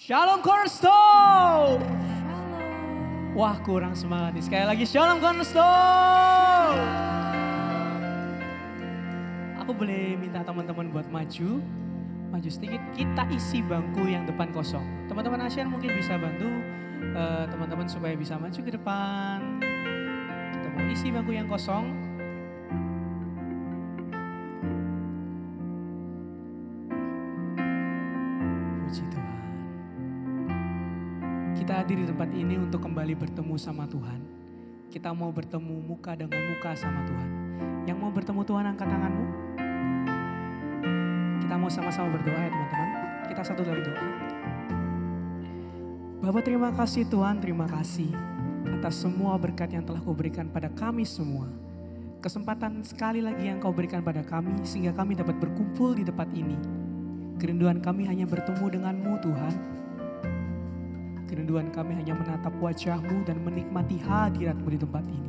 Shalom Cornerstone. Shalom. Wah, kurang semangat nih. Sekali lagi Shalom Cornerstone. Aku boleh minta teman-teman buat maju sedikit. Kita isi bangku yang depan kosong. Teman-teman Asian mungkin bisa bantu teman-teman supaya bisa maju ke depan. Kita mau isi bangku yang kosong. Puji Tuhan. Kita hadir di tempat ini untuk kembali bertemu sama Tuhan. Kita mau bertemu muka dengan muka sama Tuhan. Yang mau bertemu Tuhan angkat tanganmu. Kita mau sama-sama berdoa ya teman-teman. Kita satu dalam doa. Bapa, terima kasih Tuhan, terima kasih atas semua berkat yang telah Kau berikan pada kami semua. Kesempatan sekali lagi yang Kau berikan pada kami sehingga kami dapat berkumpul di tempat ini. Kerinduan kami hanya bertemu denganmu Tuhan. Kerinduan kami hanya menatap wajah-Mu dan menikmati hadirat-Mu di tempat ini.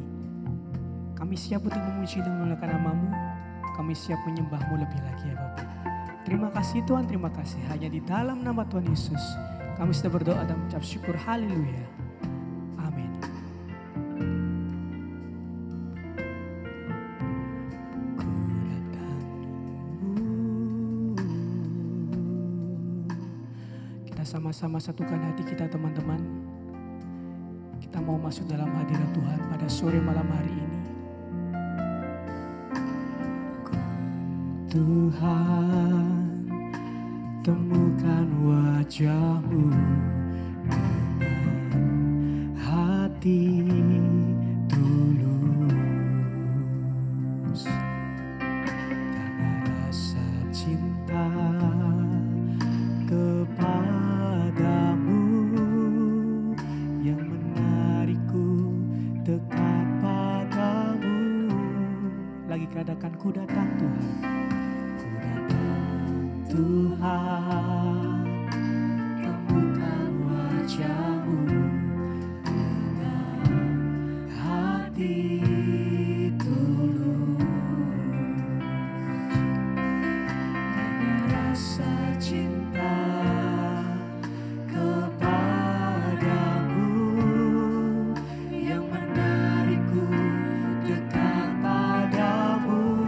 Kami siap untuk memuji dan memuliakan nama-Mu. Kami siap menyembah-Mu lebih lagi ya Bapak. Terima kasih Tuhan, terima kasih. Hanya di dalam nama Tuhan Yesus kami sudah berdoa dan mengucap syukur. Haleluya. Amin. Kita sama-sama satukan hati kita teman-teman. Kita mau masuk dalam hadirat Tuhan pada sore malam hari ini. Tuhan, temukan wajah-Mu dengan hati tulus, karena rasa cinta kepadamu yang menarikku dekat padamu. Lagi katakan, ku datang Tuhan. Tuhan, temukan wajah-Mu dengan hati tulus, karena rasa cinta kepadamu yang menarikku dekat padamu.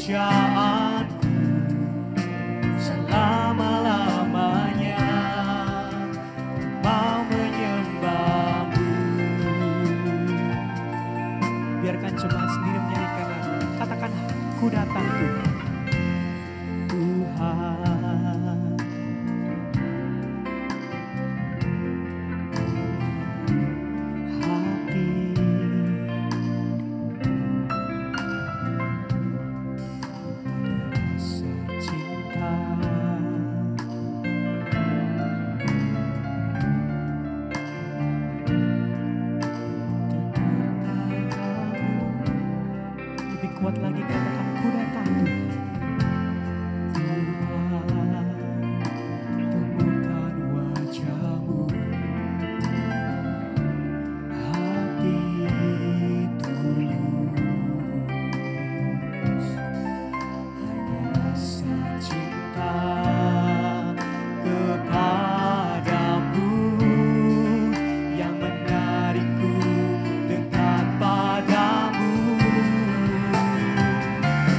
pujaanku selama-lamanya, mau menyembahmu. Biarkan jemaat sendiri menyanyikan lagu. Katakan, ku datang Tuhan. Tuhan, hati rasa cinta, lebih kuat lagi, katakan, ku datang Tuhan. Tuhan, temukan wajahmu, hati tulus, hanya rasa cinta kepadamu yang menarikku dekat padamu.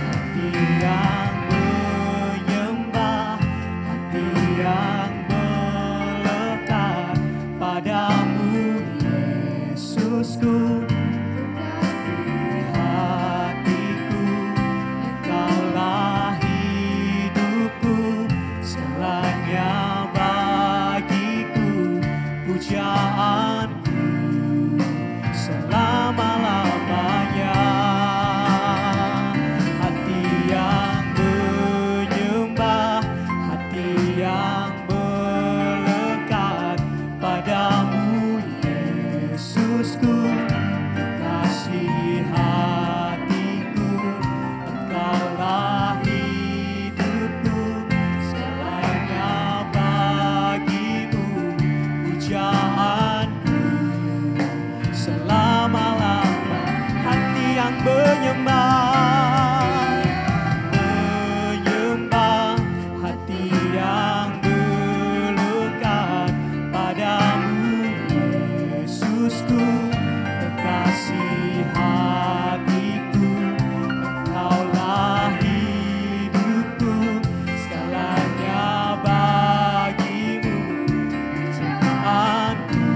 Hati yang menyembah, hati yang melekat padamu, Yesusku. Hatiku, Engkaulah hidupku, segalanya bagiku, pujaanku selama-lamanya. Hati yang menyembah, hati yang melekat padamu, Yesusku. Kasih hatiku, Engkaulah hidupku, segalanya bagimu, pujaanku selama-lama. Hati yang menyembah, menyembah, hati yang melekat padamu, Yesusku. Kekasih hatiku, Engkaulah hidupku, segalanya bagimu, pujaanku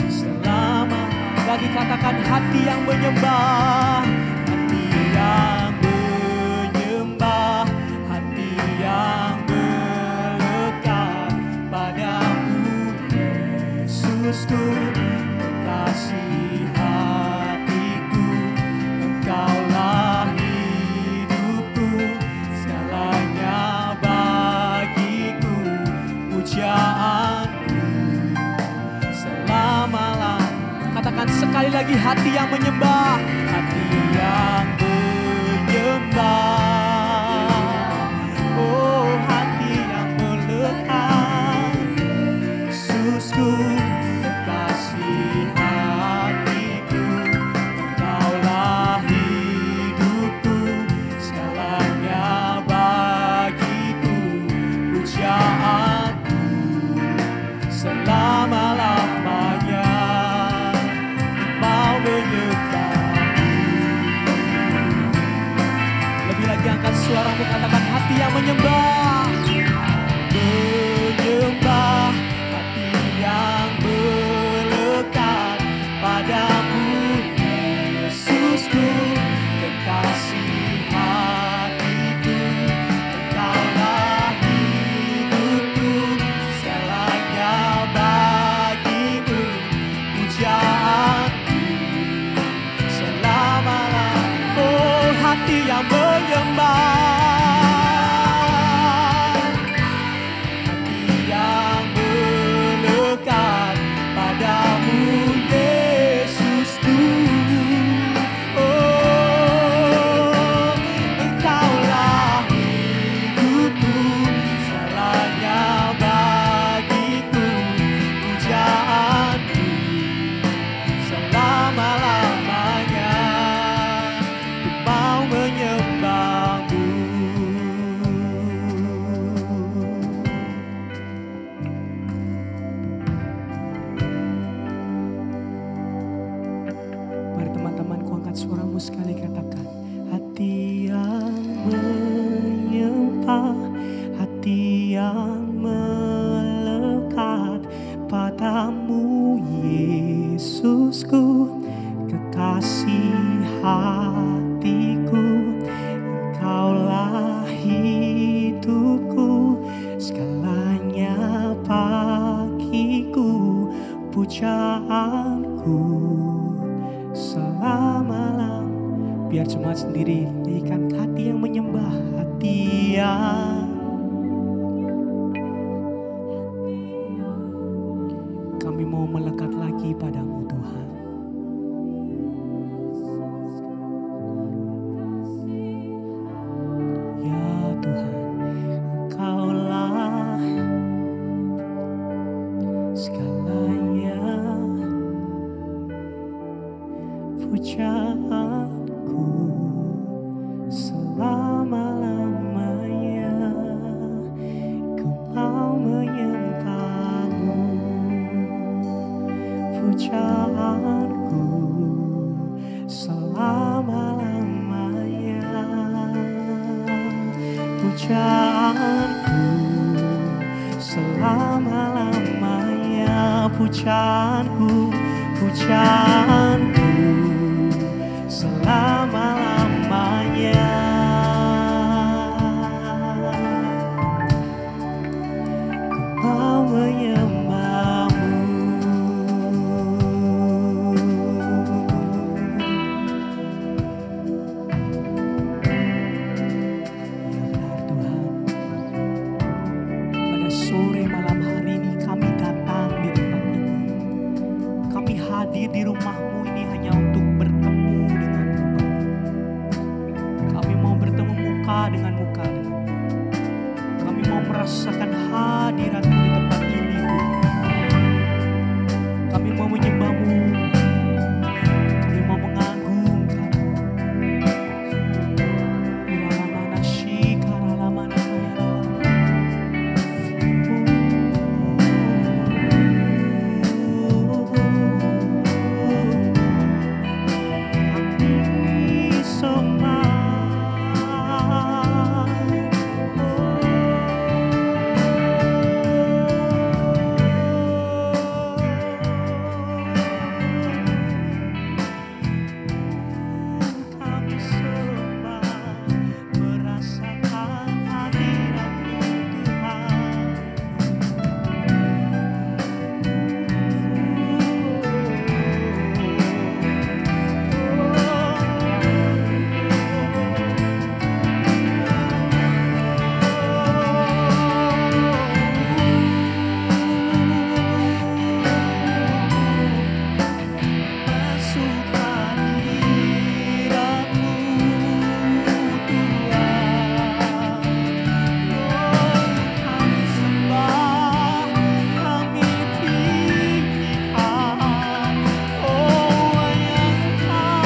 selama. Lagi katakan, hati yang menyembah, hati yang menyembah, hati yang melekat padamu, Yesusku. Kekasih hatiku, Engkaulah hidupku, segalanya bagiku, pujaanku selama-lamanya. Katakan sekali lagi, hati yang menyembah, hati yang menyembah, oh hati yang melekat, Yesusku. Kekasih hatiku, Engkaulah hidupku, segalanya bagiku, pujaanku selama-lamanya, mau menyembahmu. Lebih lagi angkat suaramu, katakan, hati yang menyembah, menyembah, hati yang melekat padamu, Yesusku. Kekasih hatiku, Engkaulah hidupku, segalanya bagiku, pujaanku selama-lamanya. Oh, hati yang menyembah, hati yang melekat padamu, Yesusku. Oh, Engkaulah hidupku, segalanya bagiku, pujaanku selama-lamanya. Ku mau menyembahmu. pujaanku selama-lam. Biar cuma sendiri nyanyikan hati yang menyembah, hati yang kami mau melekat lagi padamu Tuhan. Ya Tuhan, Engkaulah segalanya, pujaanku selama-lamanya. Ku mau menyembahmu, pujaanku selama-lamanya. Pujaanku selama-lamanya. Pujaanku, pujaanku selama-lamanya. Ku mau menyembahmu. Ya benar Tuhan, pada sore malam hari ini kami datang di tempat ini. Kami hadir di rumah-Mu ini hanya untuk bertemu dengan-Mu Bapa. Kami mau bertemu muka dengan muka dengan-Mu. Kami mau merasakan hadirat-Mu di tempat ini Tuhan. Kami mau menyembah-Mu. Kami mau mengagungkan. Uralamana shikaralamana kayaralamana. Kami sembah. Kami sembah, merasakan hadirat-Mu Tuhan. Masuk hadirat-Mu Tuhan. Kami sembah, kami tinggikan, hanya Engkau,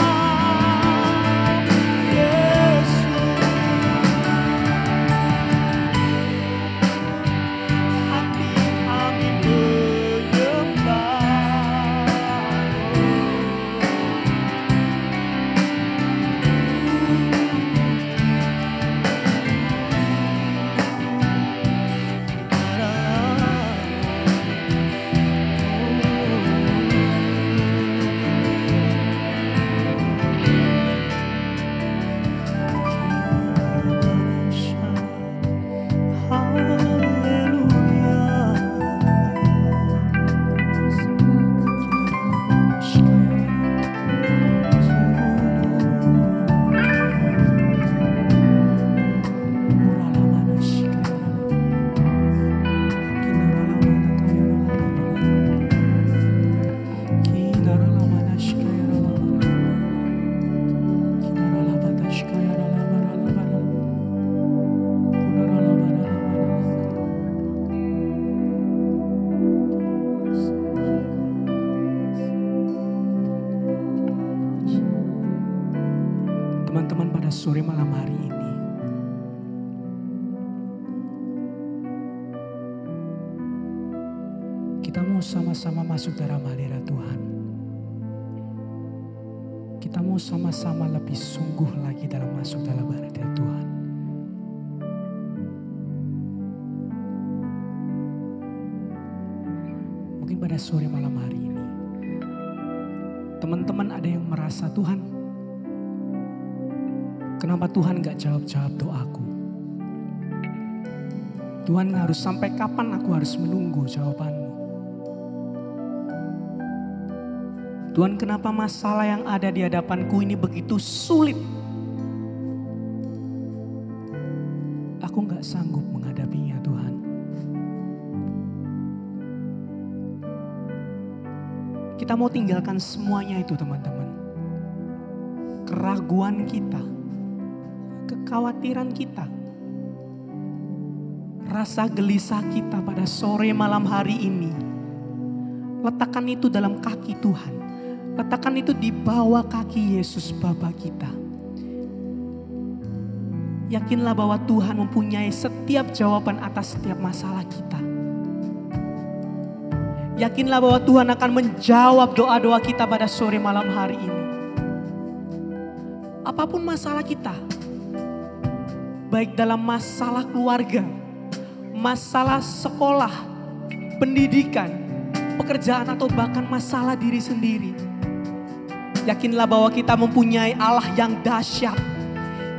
Yesus. Hati kami menyembah. Teman-teman, pada sore malam hari ini kita mau sama-sama masuk dalam hadirat Tuhan. Kita mau sama-sama lebih sungguh lagi dalam masuk dalam hadirat Tuhan. Mungkin pada sore malam hari ini teman-teman ada yang merasa, Tuhan, kenapa Tuhan gak jawab-jawab doaku? Tuhan, harus sampai kapan aku harus menunggu jawaban-Mu? Tuhan, kenapa masalah yang ada di hadapanku ini begitu sulit? Aku gak sanggup menghadapinya, Tuhan. Kita mau tinggalkan semuanya itu, teman-teman. Keraguan kita, kekhawatiran kita, rasa gelisah kita pada sore malam hari ini. Letakkan itu dalam kaki Tuhan. Letakkan itu di bawah kaki Yesus Bapa kita. Yakinlah bahwa Tuhan mempunyai setiap jawaban atas setiap masalah kita. Yakinlah bahwa Tuhan akan menjawab doa-doa kita pada sore malam hari ini. Apapun masalah kita, baik dalam masalah keluarga, masalah sekolah, pendidikan, pekerjaan atau bahkan masalah diri sendiri. Yakinlah bahwa kita mempunyai Allah yang dahsyat.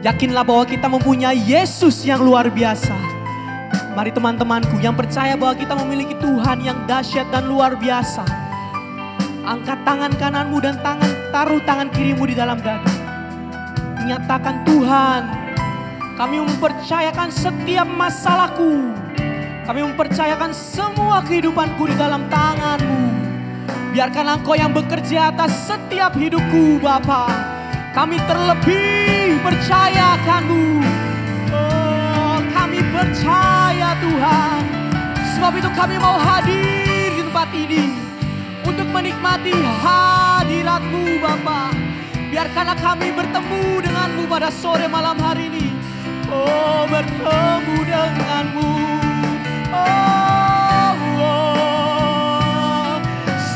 Yakinlah bahwa kita mempunyai Yesus yang luar biasa. Mari teman-temanku yang percaya bahwa kita memiliki Tuhan yang dahsyat dan luar biasa. Angkat tangan kananmu dan taruh tangan kirimu di dalam dada. Nyatakan, Tuhan, kami mempercayakan setiap masalahku. Kami mempercayakan semua kehidupanku di dalam tangan-Mu. Biarkan Engkau yang bekerja atas setiap hidupku, Bapa. Kami terlebih percaya akan-Mu. Oh, kami percaya, Tuhan. Sebab itu kami mau hadir di tempat ini untuk menikmati hadirat-Mu, Bapa. Biarkanlah kami bertemu dengan-Mu pada sore malam hari ini. Oh, bertemu dengan-Mu.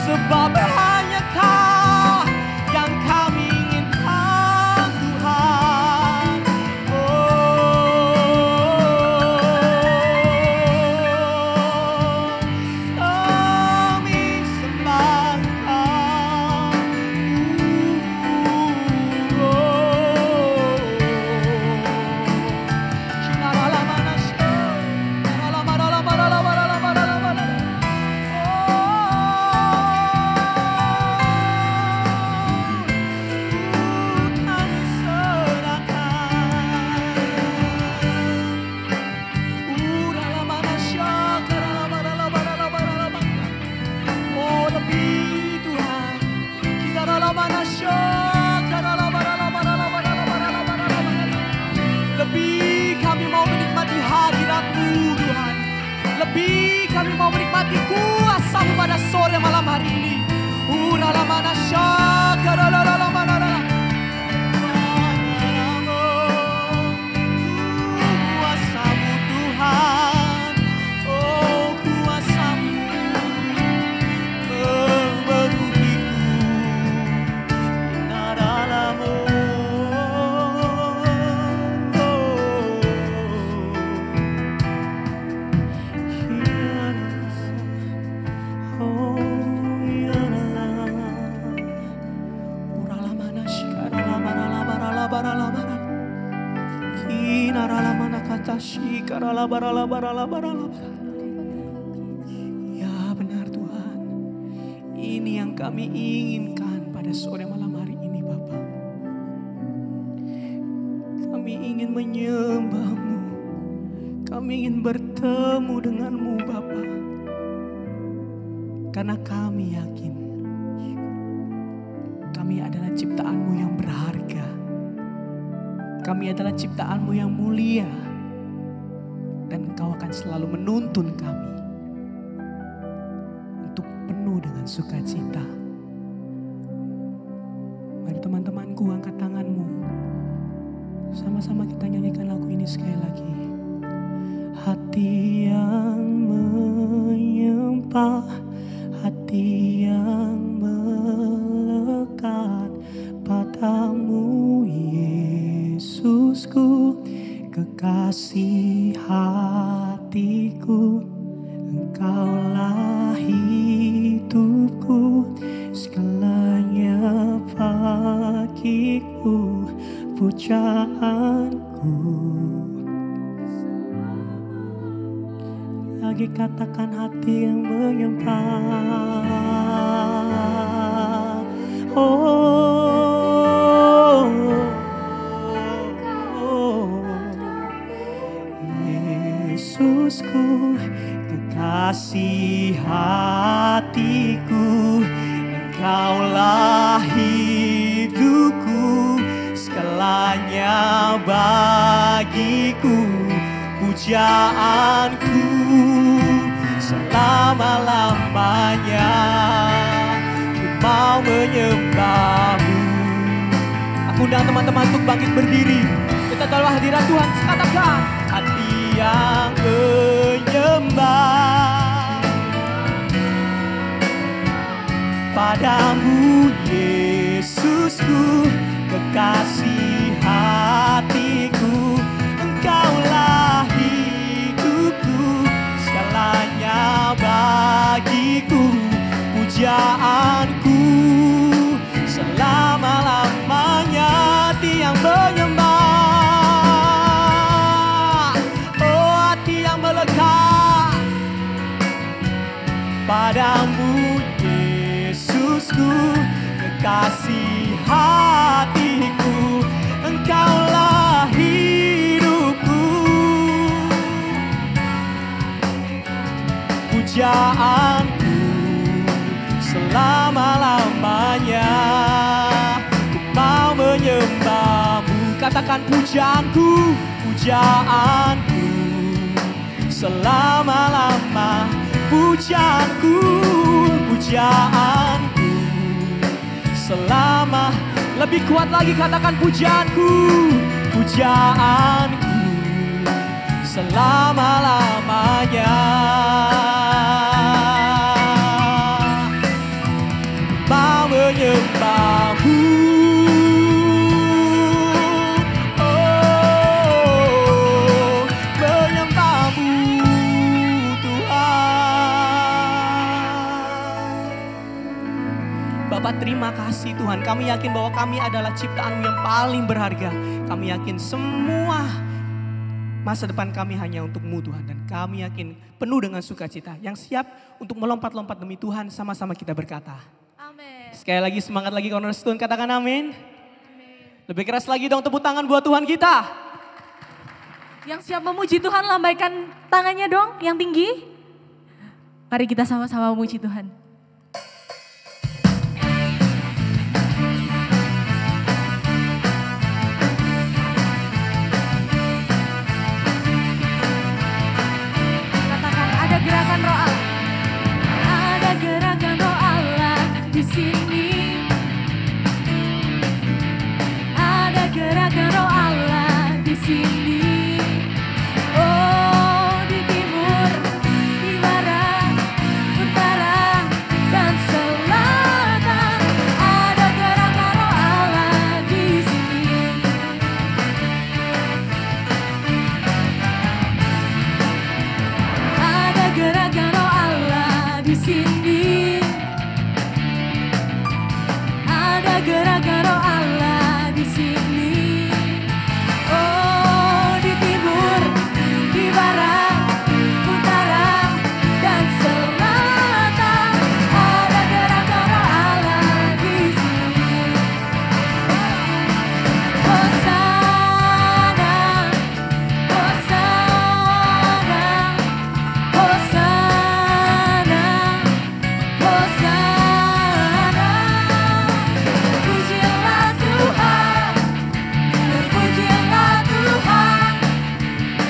Sebab hanya Kau yang kami inginkan, Tuhan. Kami sembah Kau. Lebih kami mau menikmati hadirat-Mu, Tuhan. Lebih kami mau menikmati kuasa-Mu pada sore malam hari ini. Kuasa-Mu, Tuhan. Oh, kuasa-Mu memenuhiku. Ya benar Tuhan, ini yang kami inginkan pada sore malam hari ini, Bapa. Kami ingin menyembah-Mu, kami ingin bertemu dengan-Mu, Bapa. Karena kami yakin kami adalah ciptaan-Mu yang berharga. Kami adalah ciptaan-Mu yang mulia. Dan Engkau akan selalu menuntun kami untuk penuh dengan sukacita. Mari teman-temanku, angkat tanganmu. Sama-sama kita nyanyikan lagu ini sekali lagi. Hati yang menyembah, hati yang melekat padamu, Yesusku, kekasih hatiku. Engkaulah hidupku, segalanya bagiku, pujaanku. Lagi katakan hati yang menyembah, Yesusku, kekasih hatiku, Engkaulah hidupku, segalanya bagiku, pujaanku selama-lamanya. Ku mau menyembahmu. Aku undang teman-teman untuk bangkit berdiri. Kita dalam hadirat Tuhan, katakan hati yang menyembah padamu, Yesusku, kekasih hatiku, Engkaulah hidupku, segalanya bagiku, pujaanku selama-lamanya. Hati yang menyembah, oh hati yang melekat padamu, Yesusku, kekasih hatiku, Engkaulah hidupku, pujaanku selama-lamanya. Ku mau menyembahmu. Katakan pujaanku, pujaanku selama-lama. Pujaanku, pujaanku selama. Lebih kuat lagi katakan pujaanku, pujaanku selama-lamanya. Mau menyembahmu, oh menyembahmu Tuhan. Bapak, terima kasih Tuhan. Kami yakin bahwa kami adalah ciptaan-Mu yang paling berharga. Kami yakin semua masa depan kami hanya untuk-Mu Tuhan. Dan kami yakin penuh dengan sukacita yang siap untuk melompat-lompat demi Tuhan. Sama-sama kita berkata Amin. sekali lagi, semangat lagi Cornerstone, katakan amin. Lebih keras lagi dong tepuk tangan buat Tuhan kita. Yang siap memuji Tuhan, lambaikan tangannya dong yang tinggi. Mari kita sama-sama memuji Tuhan. Katakan ada gerakan roh Allah. Ada gerakan roh Allah di sini. Ada gerakan roh Allah di sini. Oh, di timur, di barat, utara, dan selatan. Ada gerakan roh Allah di sini. Ada gerakan roh Allah di sini. Ada gerakan roh Allah di sini. Oh, di timur, di barat, utara, dan selatan. Ada gerakan roh Allah di sini. Hosana, Hosana, Hosana, Hosana. Pujilah Tuhan, terpujilah Tuhan,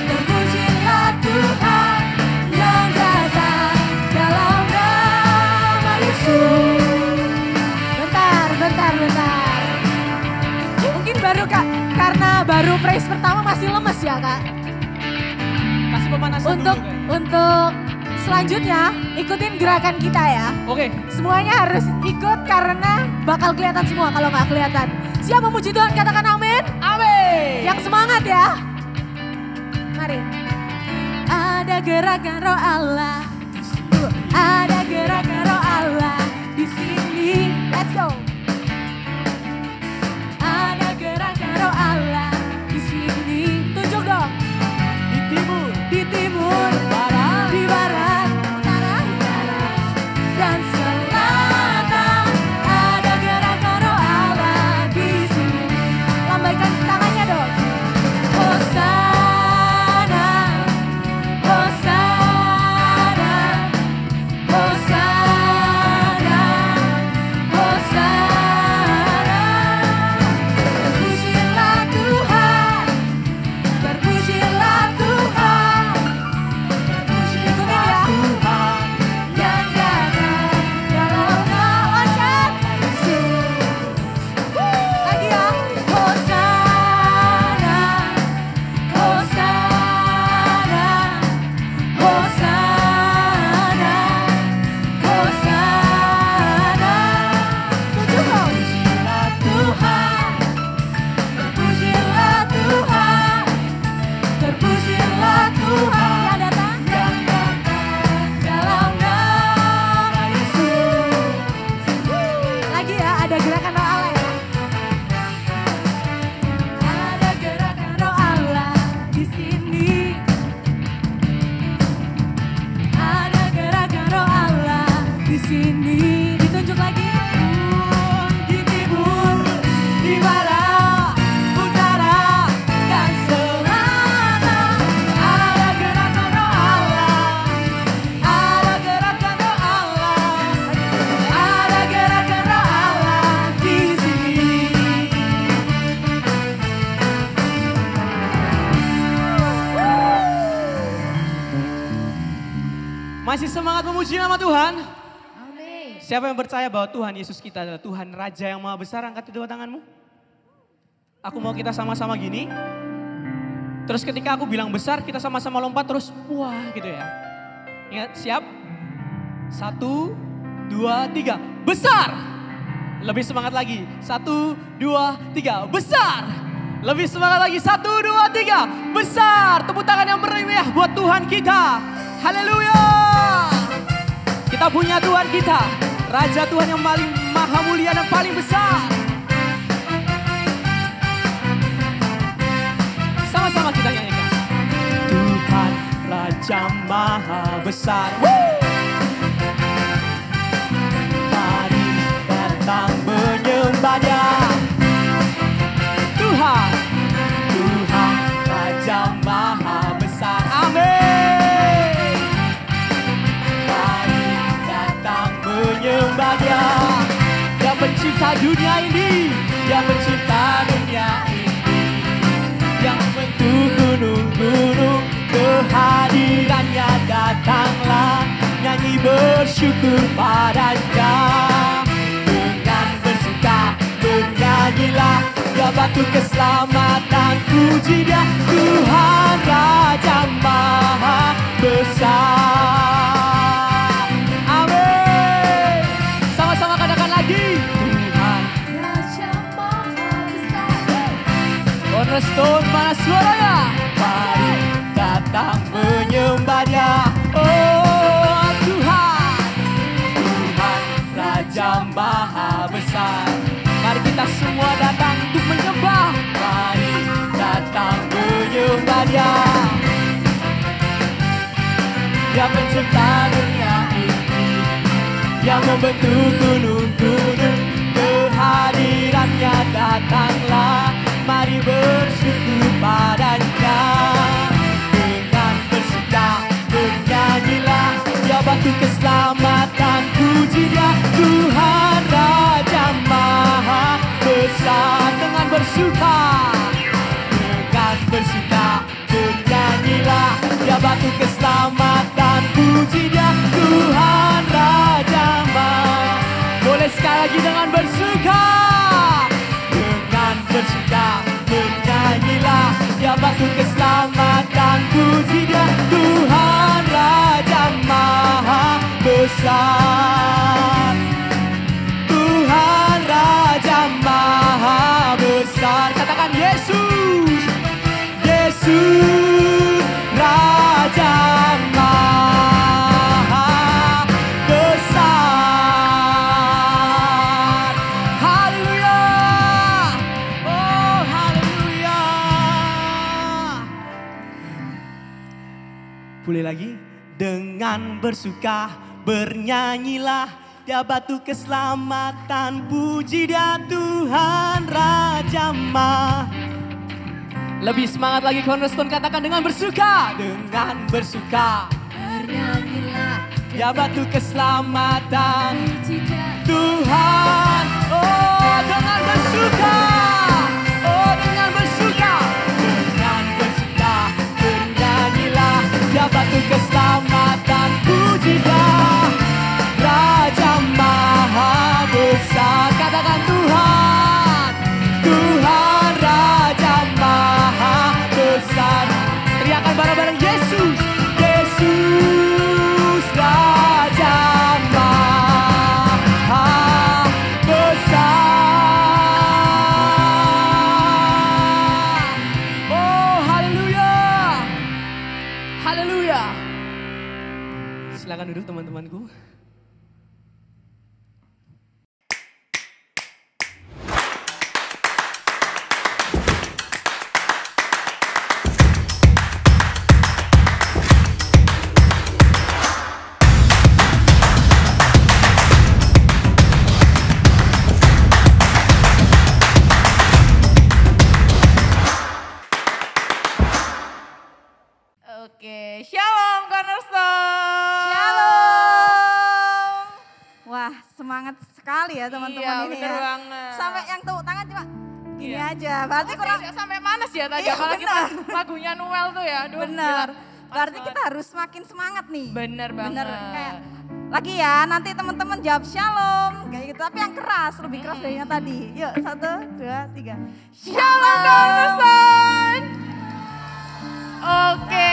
terpujilah Tuhan yang datang dalam nama Yesus. Bentar. Mungkin baru Kak, karena baru praise pertama masih lemes ya Kak. Kasih pemanasan Untuk dulu kan. untuk selanjutnya ikutin gerakan kita ya. Oke, Semuanya harus ikut karena bakal kelihatan semua kalau nggak kelihatan. Siap memuji Tuhan, katakan amin. amin. Yang semangat ya. Mari. Ada gerakan roh Allah. Ada gerakan roh Allah di sini. Let's go. Ada gerakan roh Allah di sini. Tunjuk dong. Di timur, Di barat, utara, dan selatan. Ada gerakan Masih semangat memuji nama Tuhan? Amin. Siapa yang percaya bahwa Tuhan Yesus kita adalah Tuhan Raja yang Maha Besar? Angkat kedua tanganmu. Aku mau kita sama-sama gini. Terus ketika aku bilang besar, kita sama-sama lompat terus wah gitu ya. Ingat, siap? 1, 2, 3, besar! Lebih semangat lagi. 1, 2, 3, besar! Lebih semangat lagi. 1, 2, 3, besar! Tepuk tangan yang meriah buat Tuhan kita. Haleluya! Kita punya Tuhan kita, Raja Tuhan yang paling maha mulia dan paling besar. Sama-sama kita nyanyikan. Tuhan Raja Maha Besar. Mari datang menyembah-Nya. Tuhan, Tuhan Raja Maha Besar. Amin. Mari datang menyembah-Nya. Yang pencipta dunia ini, yang pencipta dunia ini. Yang bentuk gunung-gunung, kehadirannya datanglah, nyanyi bersyukur padanya. Dengan bersuka bernyanyilah, ya batu keselamatan, puji Dia Tuhan Raja Maha Besar. Amin. Sama-sama katakan lagi. Tuhan Raja Maha Besar. Cornerstone, mana suaranya? Mari datang menyembah-Nya. Oh Tuhan, Tuhan Raja Maha Besar. Mari kita semua datang untuk menyembah. Mari datang menyembah-Nya. Yang mencipta dunia ini, yang membentuk gunung-gunung, kehadirannya datanglah. Mari bersyukur padanya. Dengan bersuka bernyanyilah, ya batu keselamatan, puji Dia Tuhan Raja Maha Besar. Dengan bersuka bernyanyilah, ya batu keselamatan, puji Dia Tuhan Raja Maha. Boleh sekali lagi dengan bersuka bernyanyilah, ya batu keselamatan, puji Dia Tuhan Raja Maha Besar. Tuhan Raja Maha Besar. Katakan Yesus, Yesus Raja Maha Besar. Haleluya. Oh haleluya. Boleh lagi? Dengan bersuka bernyanyilah, Dia batu keselamatan, puji Dia Tuhan Raja Maha. Lebih semangat lagi Cornerstone, katakan dengan bersuka. Dengan bersuka Bernyanyilah, ya batu keselamatan, puji Dia Tuhan. Oh dengan bersuka, oh dengan bersuka. Dengan bersuka bernyanyilah, ya batu keselamatan, puji Dia Raja Maha Besar. Katakan Tuhan, Tuhan Raja Maha Besar. Teriakan bareng-bareng Yesus, Yesus Raja Maha Besar. Oh haleluya, haleluya. Silakan duduk teman-temanku. Oke, Shalom Cornerstone. Shalom. Wah, semangat sekali ya teman-teman Iya, ini bener ya. banget. Sampai yang tepuk tangan cuma gini Iya. aja. Berarti kurang Sampai panas ya tadi, Iya, apalagi benar. lagunya Noel tuh ya. Aduh, benar. gila. Berarti kita harus makin semangat nih. Bener banget. Kayak lagi ya, nanti teman-teman jawab shalom kayak gitu, tapi yang keras, lebih keras dari yang tadi. Yuk, 1, 2, 3. Shalom Cornerstone. Oke,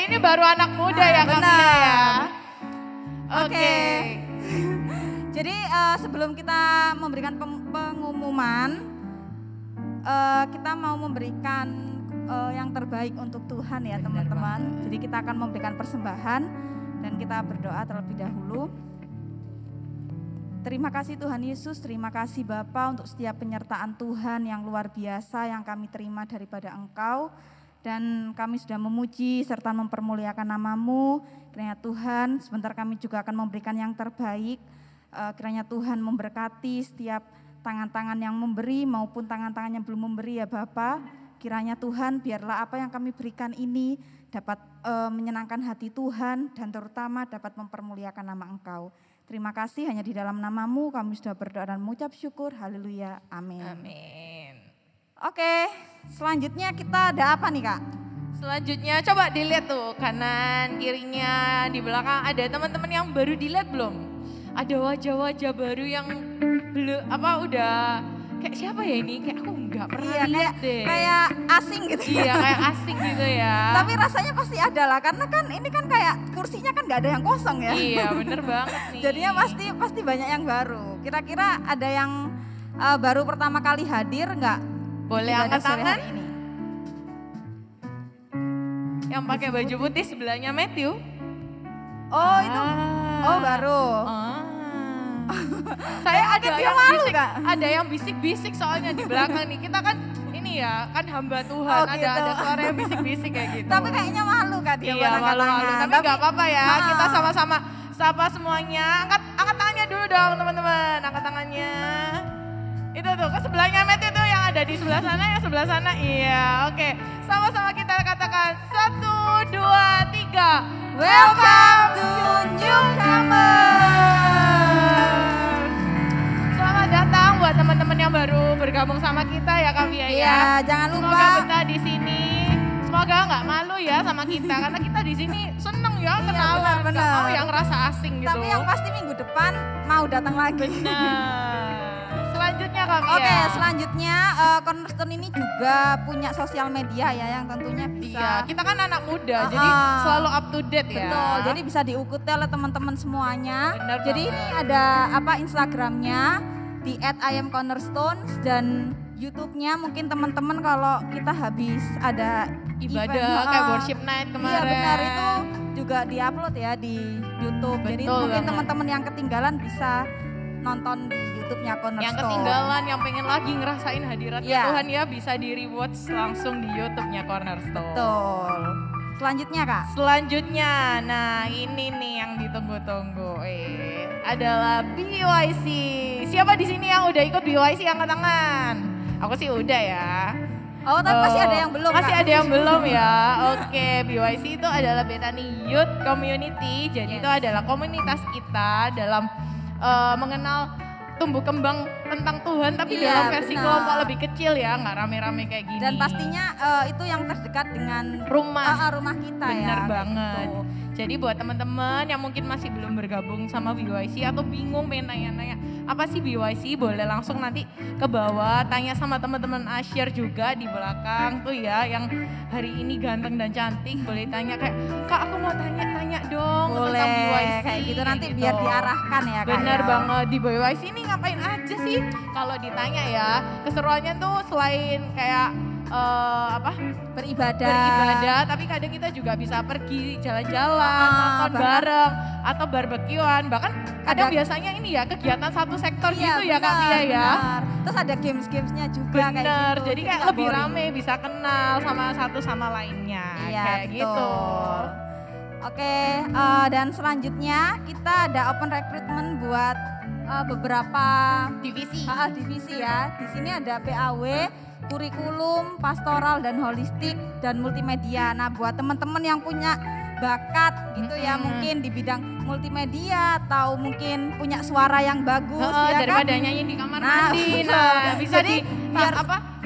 ini baru anak muda ya Kak Mia ya. Oke. Jadi sebelum kita memberikan pengumuman, kita mau memberikan yang terbaik untuk Tuhan ya teman-teman. Jadi kita akan memberikan persembahan dan kita berdoa terlebih dahulu. Terima kasih Tuhan Yesus, terima kasih Bapa untuk setiap penyertaan Tuhan yang luar biasa yang kami terima daripada Engkau. Dan kami sudah memuji serta mempermuliakan nama-Mu. Kiranya Tuhan sebentar kami juga akan memberikan yang terbaik. Kiranya Tuhan memberkati setiap tangan-tangan yang memberi maupun tangan-tangan yang belum memberi ya Bapa. Kiranya Tuhan biarlah apa yang kami berikan ini dapat menyenangkan hati Tuhan dan terutama dapat mempermuliakan nama Engkau. Terima kasih hanya di dalam nama-Mu kami sudah berdoa dan mengucap syukur. Haleluya. Amin. Amin. Oke, selanjutnya kita ada apa nih Kak? Selanjutnya coba dilihat tuh kanan kirinya di belakang ada teman-teman yang baru dilihat belum? Ada wajah-wajah baru yang belum udah kayak siapa ya ini? Kayak aku nggak pernah lihat deh. Kayak asing gitu. Iya kayak asing gitu ya. Tapi rasanya pasti ada lah karena kan ini kan kayak kursinya kan nggak ada yang kosong ya. Iya bener banget nih. Jadinya pasti banyak yang baru. Kira-kira ada yang baru pertama kali hadir nggak? Boleh angkat tangan. Yang pakai baju putih sebelahnya Matthew. Oh itu, baru. Saya ada dia yang malu, bisik, Kak. ada yang bisik-bisik soalnya di belakang nih. Kita kan ini ya, kan hamba Tuhan. Oh, gitu. Ada suara yang bisik-bisik kayak gitu. Tapi kayaknya malu Kak dia iya, malu-malu. Tapi nggak apa-apa ya. Kita sama-sama sapa semuanya. Angkat tangannya dulu dong teman-teman. Angkat tangannya. Itu tuh ke sebelahnya Matthew tuh yang ada di sebelah sana, yang sebelah sana. Iya, oke. Sama-sama kita katakan 1, 2, 3. Welcome to newcomer. Selamat datang buat teman-teman yang baru bergabung sama kita ya Kak Mia ya. Iya, jangan lupa. Semoga betah di sini. Semoga nggak malu ya sama kita karena kita di sini seneng ya kenalan. Benar. Nggak mau yang ngerasa asing gitu. Tapi yang pasti minggu depan mau datang lagi. Benar. Selanjutnya Kak Mia. Oke, selanjutnya Cornerstone ini juga punya sosial media ya yang tentunya bisa. Iya, kita kan anak muda jadi selalu up to date ya. Betul, jadi bisa diikuti oleh teman-teman semuanya. Benar jadi banget. ini ada Instagramnya di @IamCornerstone dan YouTube-nya mungkin teman-teman kalau kita habis ada Ibadah event, kayak worship night kemarin. Iya benar itu juga diupload ya di YouTube. Jadi Betul mungkin banget. teman-teman yang ketinggalan bisa nonton di YouTube-nya Cornerstone. Yang ketinggalan, yang pengen lagi ngerasain hadiratnya Iya. Tuhan ya bisa di rewatch langsung di YouTube-nya Cornerstone. Betul. Selanjutnya Kak. Selanjutnya, nah ini nih yang ditunggu-tunggu. Adalah BYC. Siapa di sini yang udah ikut BYC angkat tangan? Aku sih udah ya. Oh, tapi masih ada yang belum. Masih Kak. ada yang belum ya. Oke, BYC itu adalah Bethany Youth Community. Jadi itu adalah komunitas kita dalam mengenal tumbuh kembang tentang Tuhan tapi Iya, dalam versi benar. kelompok lebih kecil ya, nggak rame-rame kayak gini. Dan pastinya itu yang terdekat dengan rumah. rumah kita ya. Benar kayak banget. gitu. Jadi buat teman-teman yang mungkin masih belum bergabung sama BYC atau bingung pengen nanya-nanya apa sih BYC, boleh langsung nanti ke bawah tanya sama teman-teman Asyir juga di belakang tuh ya yang hari ini ganteng dan cantik, boleh tanya kayak Kak aku mau tanya-tanya dong Boleh tentang BYC kayak gitu nanti biar diarahkan ya Kak. Bener ya. banget, di BYC ini ngapain aja sih kalau ditanya ya. Keseruannya tuh selain kayak beribadah, tapi kadang kita juga bisa pergi jalan-jalan, nonton bareng atau barbekyuan, bahkan kadang biasanya ini ya kegiatan satu sektor gitu ya Kak Mia ya. Benar. Terus ada games-gamesnya juga kayak Bener, gitu. jadi kayak nggak lebih boring. rame, bisa kenal sama satu sama lainnya, Iya, kayak betul. gitu. Oke, dan selanjutnya kita ada open recruitment buat beberapa divisi ya. Di sini ada PAW, kurikulum, pastoral dan holistik dan multimedia. Nah, buat teman-teman yang punya bakat gitu ya, mungkin di bidang multimedia atau mungkin punya suara yang bagus ya kan. Daripada nyanyi di kamar Nah, mandi, betul. nah bisa Jadi, di biar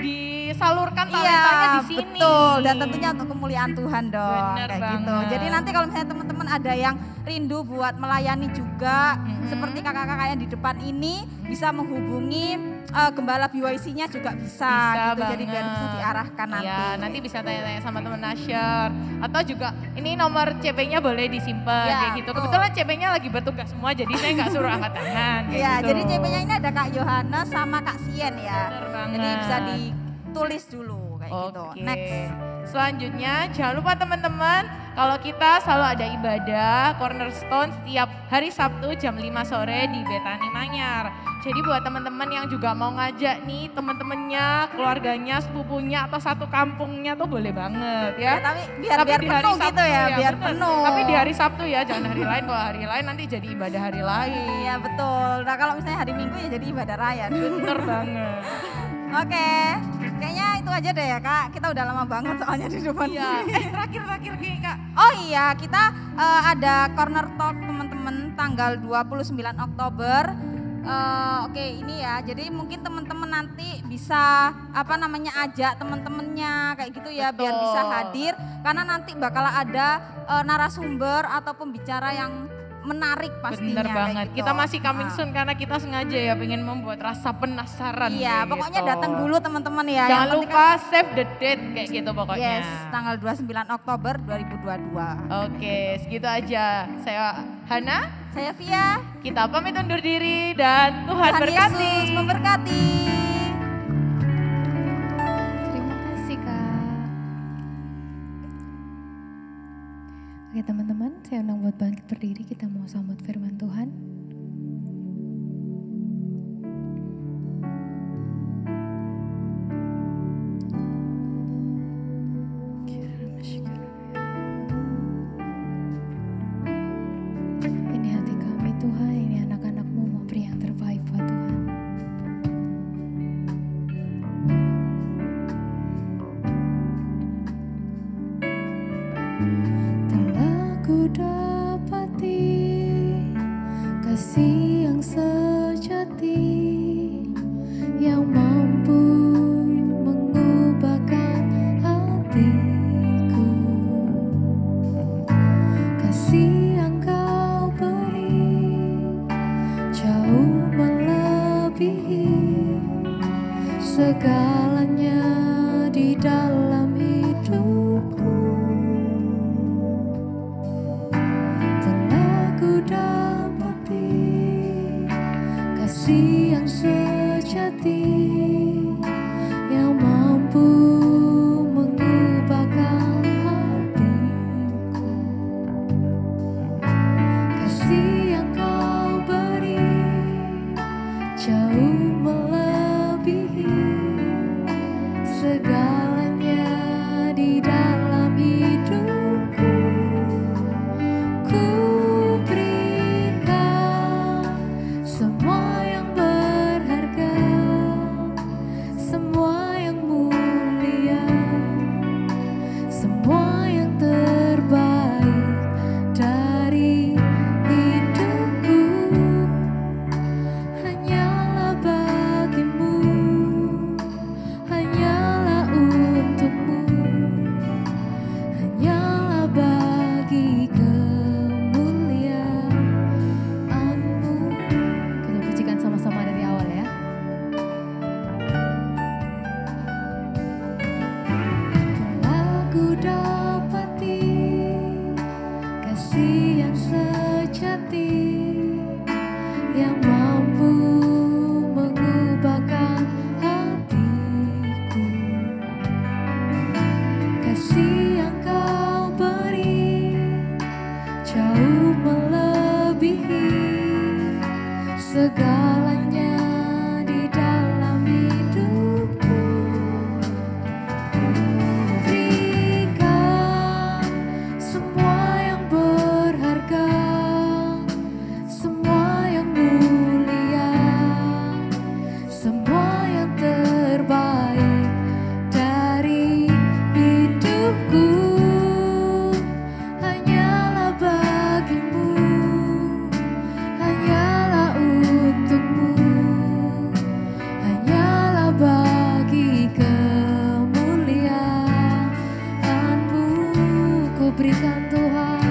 disalurkan talentanya di sini. Betul, dan tentunya untuk kemuliaan Tuhan dong. Bener kayak banget. gitu. Jadi nanti kalau misalnya teman-teman ada yang rindu buat melayani juga, seperti kakak-kakak yang di depan ini bisa menghubungi Gembala BYC-nya juga bisa gitu. Jadi biar bisa diarahkan nanti. Iya, nanti bisa tanya-tanya sama teman Nasher. Atau juga ini nomor CP-nya boleh disimpan Ya, kayak gitu. betul. Kebetulan CP-nya lagi bertugas semua, jadi saya nggak suruh angkat tangan kayak Iya, gitu. jadi CP-nya ini ada Kak Yohanes sama Kak Sien ya. Bener banget. Jadi bisa ditulis dulu kayak gitu. Oke. Next. Selanjutnya jangan lupa teman-teman kalau kita selalu ada ibadah Cornerstone setiap hari Sabtu jam 5 sore di Betani Manyar. Jadi buat teman-teman yang juga mau ngajak nih teman-temannya, keluarganya, sepupunya atau satu kampungnya tuh boleh banget ya. Tapi biar Tapi di hari penuh Sabtu gitu ya, biar bener. penuh. Tapi di hari Sabtu ya, jangan hari lain. Kalau hari lain nanti jadi ibadah hari lain. Iya betul. Nah kalau misalnya hari Minggu ya jadi ibadah raya. Bener banget. Oke, kayaknya itu aja deh ya Kak. Kita udah lama banget soalnya di depan Iya. sini. Terakhir nih Kak. Oh iya, kita ada corner talk teman-teman tanggal 29 Oktober. Oke ini ya, jadi mungkin teman-teman nanti bisa ajak teman-temannya kayak gitu ya, biar Betul. bisa hadir karena nanti bakal ada narasumber atau pembicara yang menarik pastinya. Bener kayak banget. gitu. Kita masih coming Ah. soon karena kita sengaja ya pengen membuat rasa penasaran. Iya, kayak pokoknya gitu. datang dulu teman-teman ya. Jangan Yang penting lupa save the date kayak gitu kan, pokoknya. yes, tanggal 29 Oktober 2022. Oke, segitu aja. Saya Hana, Saya Via. kita pamit undur diri dan Tuhan Tuhan berkati. Yesus memberkati. Terima kasih Kak. Oke teman-teman, saya undang buat bangkit berdiri, kita mau sambut firman Tuhan. Ini hati kami Tuhan, ini anak-anak-Mu mau beri yang terbaik buat Tuhan. Telah ku dapati kasih yang sejati yang mampu mengubahkan hatiku. Kasih yang Kau beri jauh melebihi segalanya di dalam hidupku. Telah ku dapati berikan Tuhan.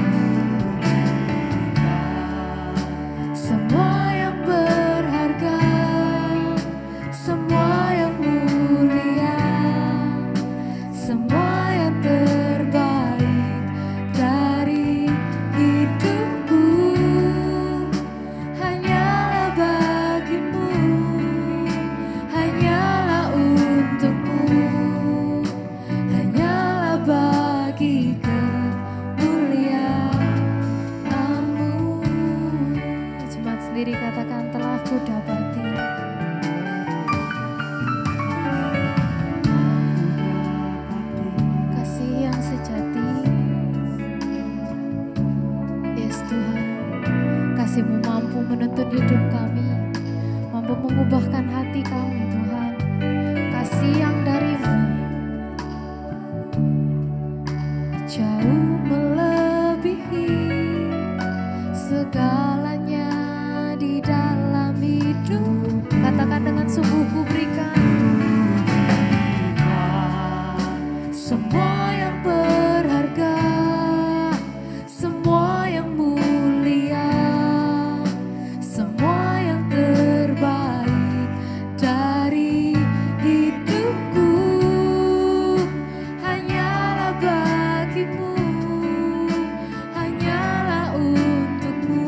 Semua yang berharga, semua yang mulia, semua yang terbaik dari hidupku hanyalah bagimu, hanyalah untukmu, hanyalah bagi kemuliaan-Mu. Jemaat sendiri katakan, telah ku dapati. Kasih yang sejati. Yes Tuhan, kasih-Mu mampu menuntun hidup kami, mampu mengubahkan hati kami Tuhan. Kasih yang dari-Mu jauh melebihi segalanya di dalam hidup. Katakan dengan sungguh ku berikan semua yang berharga, semua yang mulia, semua yang terbaik dari hidupku hanyalah bagimu, hanyalah untukmu,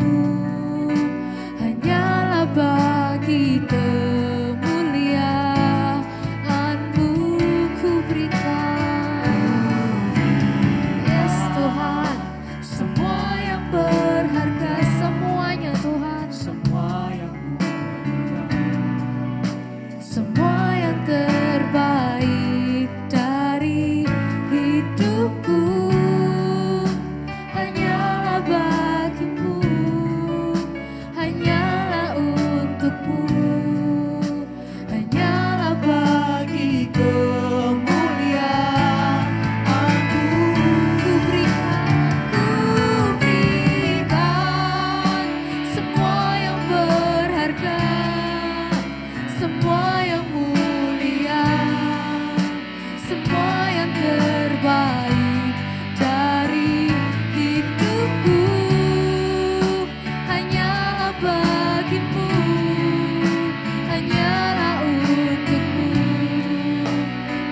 hanyalah bagi kemuliaan-Mu ku berikan. Yes Tuhan, semua yang berharga, semuanya Tuhan, Semua yang semua yang terbaik dari hidupku hanyalah bagimu, hanyalah untukmu, hanyalah bagi kemuliaan-Mu ku berikan semua yang berharga, semua yang mulia, semua yang terbaik dari hidupku hanyalah bagimu, hanyalah untukmu,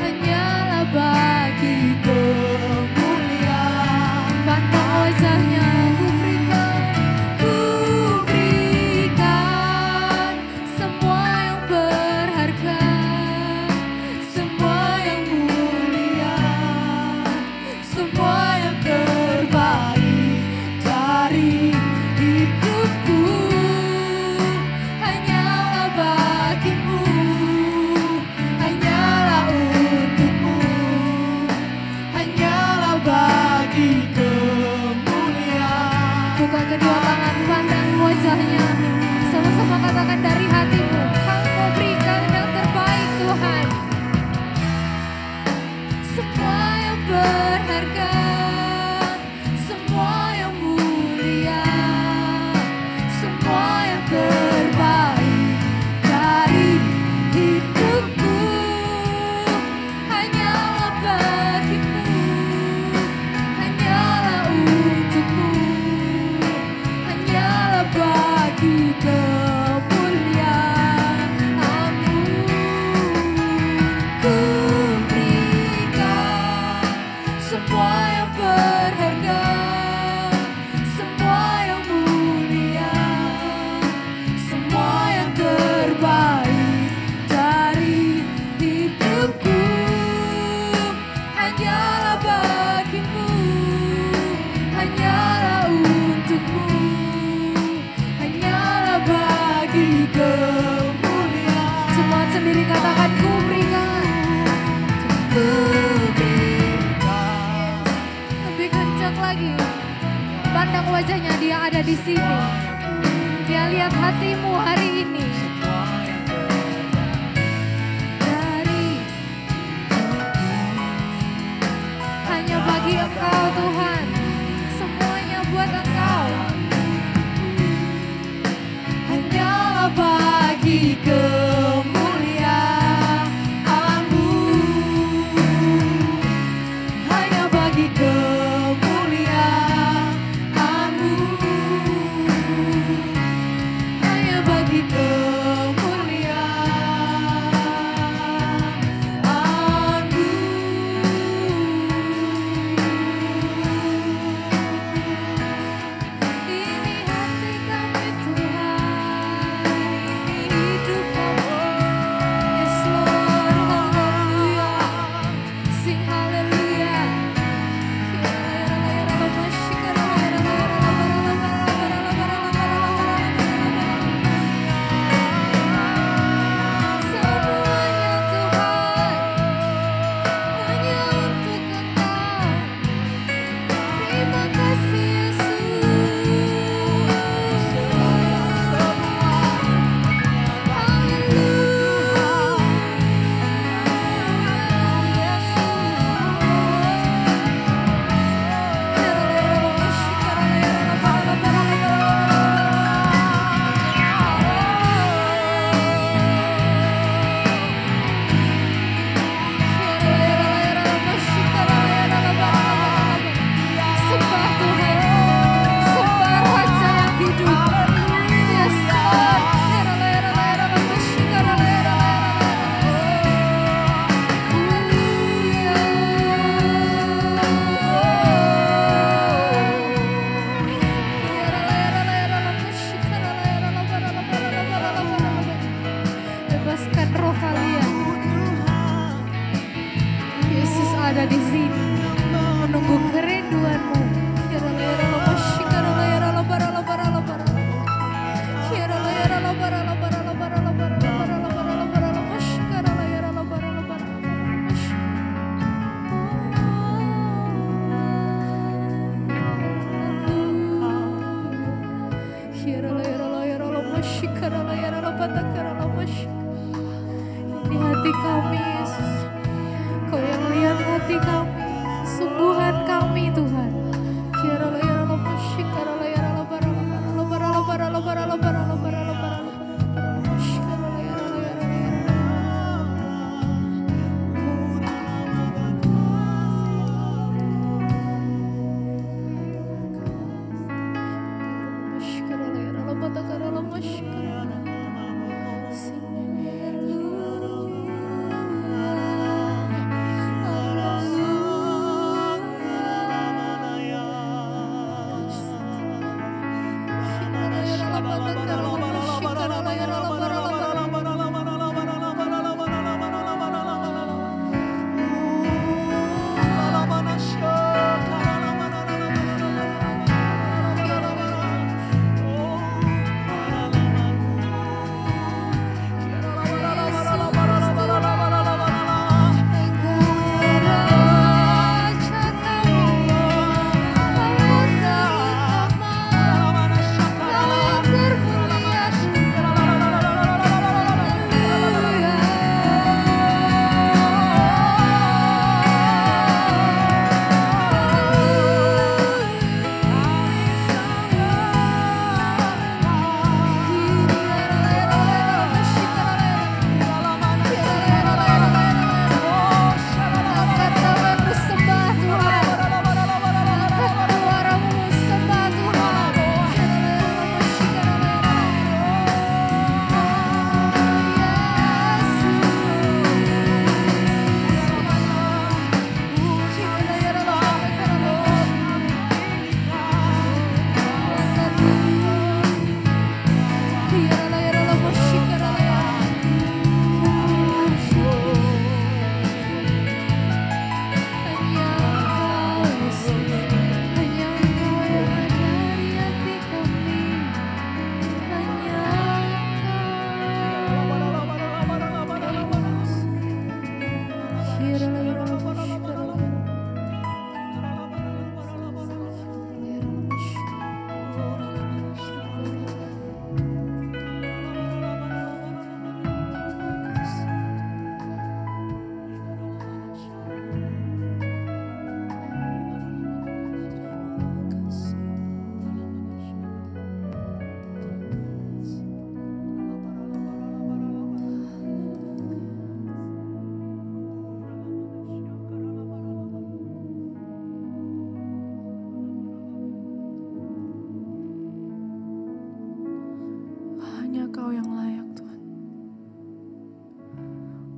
hanyalah bagi kemuliaan. Pantang wajahnya ku berikan semua yang berharga, semua yang mulia, semua yang terbaik dari hidupku hanyalah bagimu, hanyalah untukmu, hanyalah bagi kemuliaan. Buka kedua tangan, pandang wajahnya, sama-sama katakan dari hatimu, Kau mau berikan yang terbaik Tuhan. Semua yang berharga, semua yang mulia, semua yang terbaik dari hidupku hanyalah bagimu, hanyalah untukmu, hanyalah bagi kemuliaan-Mu. Ku berikan semua yang berharga, semua yang mulia, semua yang terbaik dari hidupku hanyalah bagimu, hanyalah untukmu, hanyalah bagi kemuliaan. Semua sendiri katakan, ku berikan, ku berikan. Lebih kencang lagi, pandang wajahnya, Dia ada di sini. Dia lihat hatimu hari ini. Dari hanya bagi Engkau Tuhan, semuanya buat Engkau. Hanyalah bagi kemuliaan-Mu, hanya bagi kemuliaan. Terima kasih Yesus. Sembah Tuhan, sembah Raja yang hidup. Yes, Lord. Bebaskan roh kalian. Yesus ada di sini menunggu kerinduanmu. Ini hati kami Yesus. Kau yang lihat hati kami, kesungguhan kami Tuhan.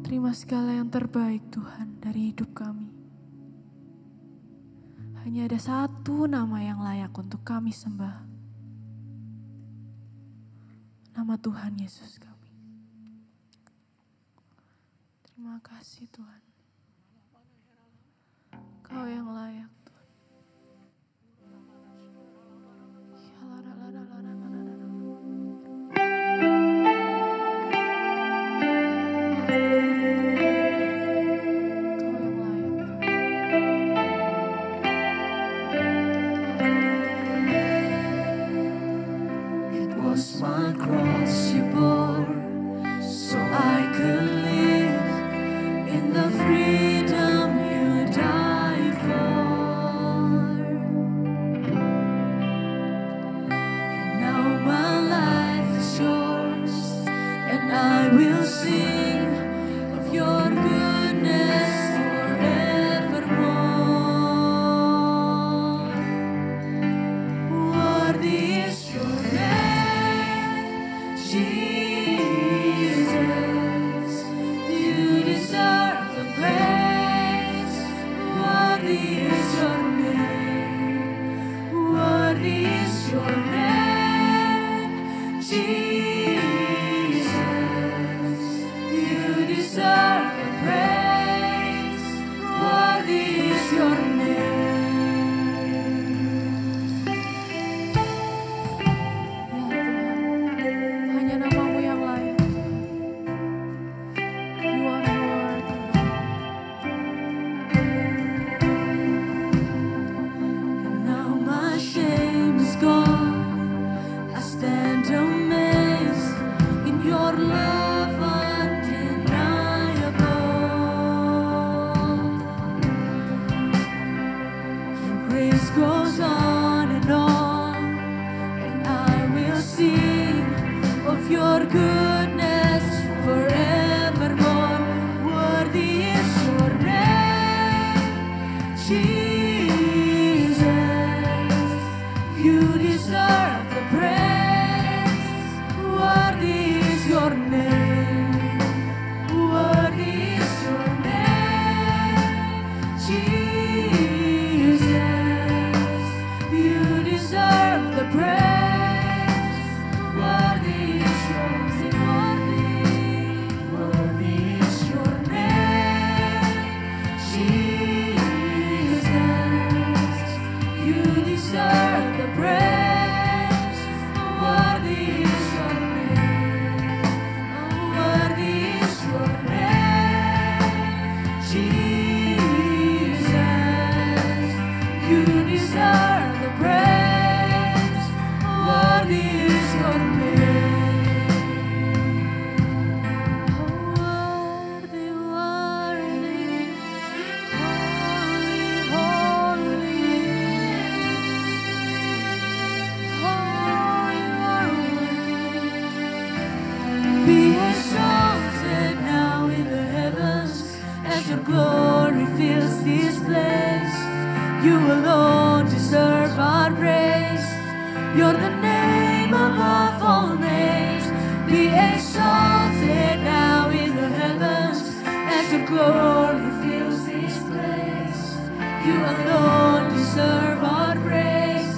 Terima segala yang terbaik Tuhan dari hidup kami. Hanya ada satu nama yang layak untuk kami sembah. Nama Tuhan Yesus kami. Terima kasih Tuhan. Kau yang layak Tuhan. deserve the praise. Worthy is your name. Worthy is your name, Jesus. You deserve the praise. Worthy is your name. Worthy, worthy, holy, holy. Be exalted now in the heavens as your glory fills this place. You alone deserve our praise. You're the name above all names. Be exalted now in the heavens as your glory fills this place. You alone deserve our praise.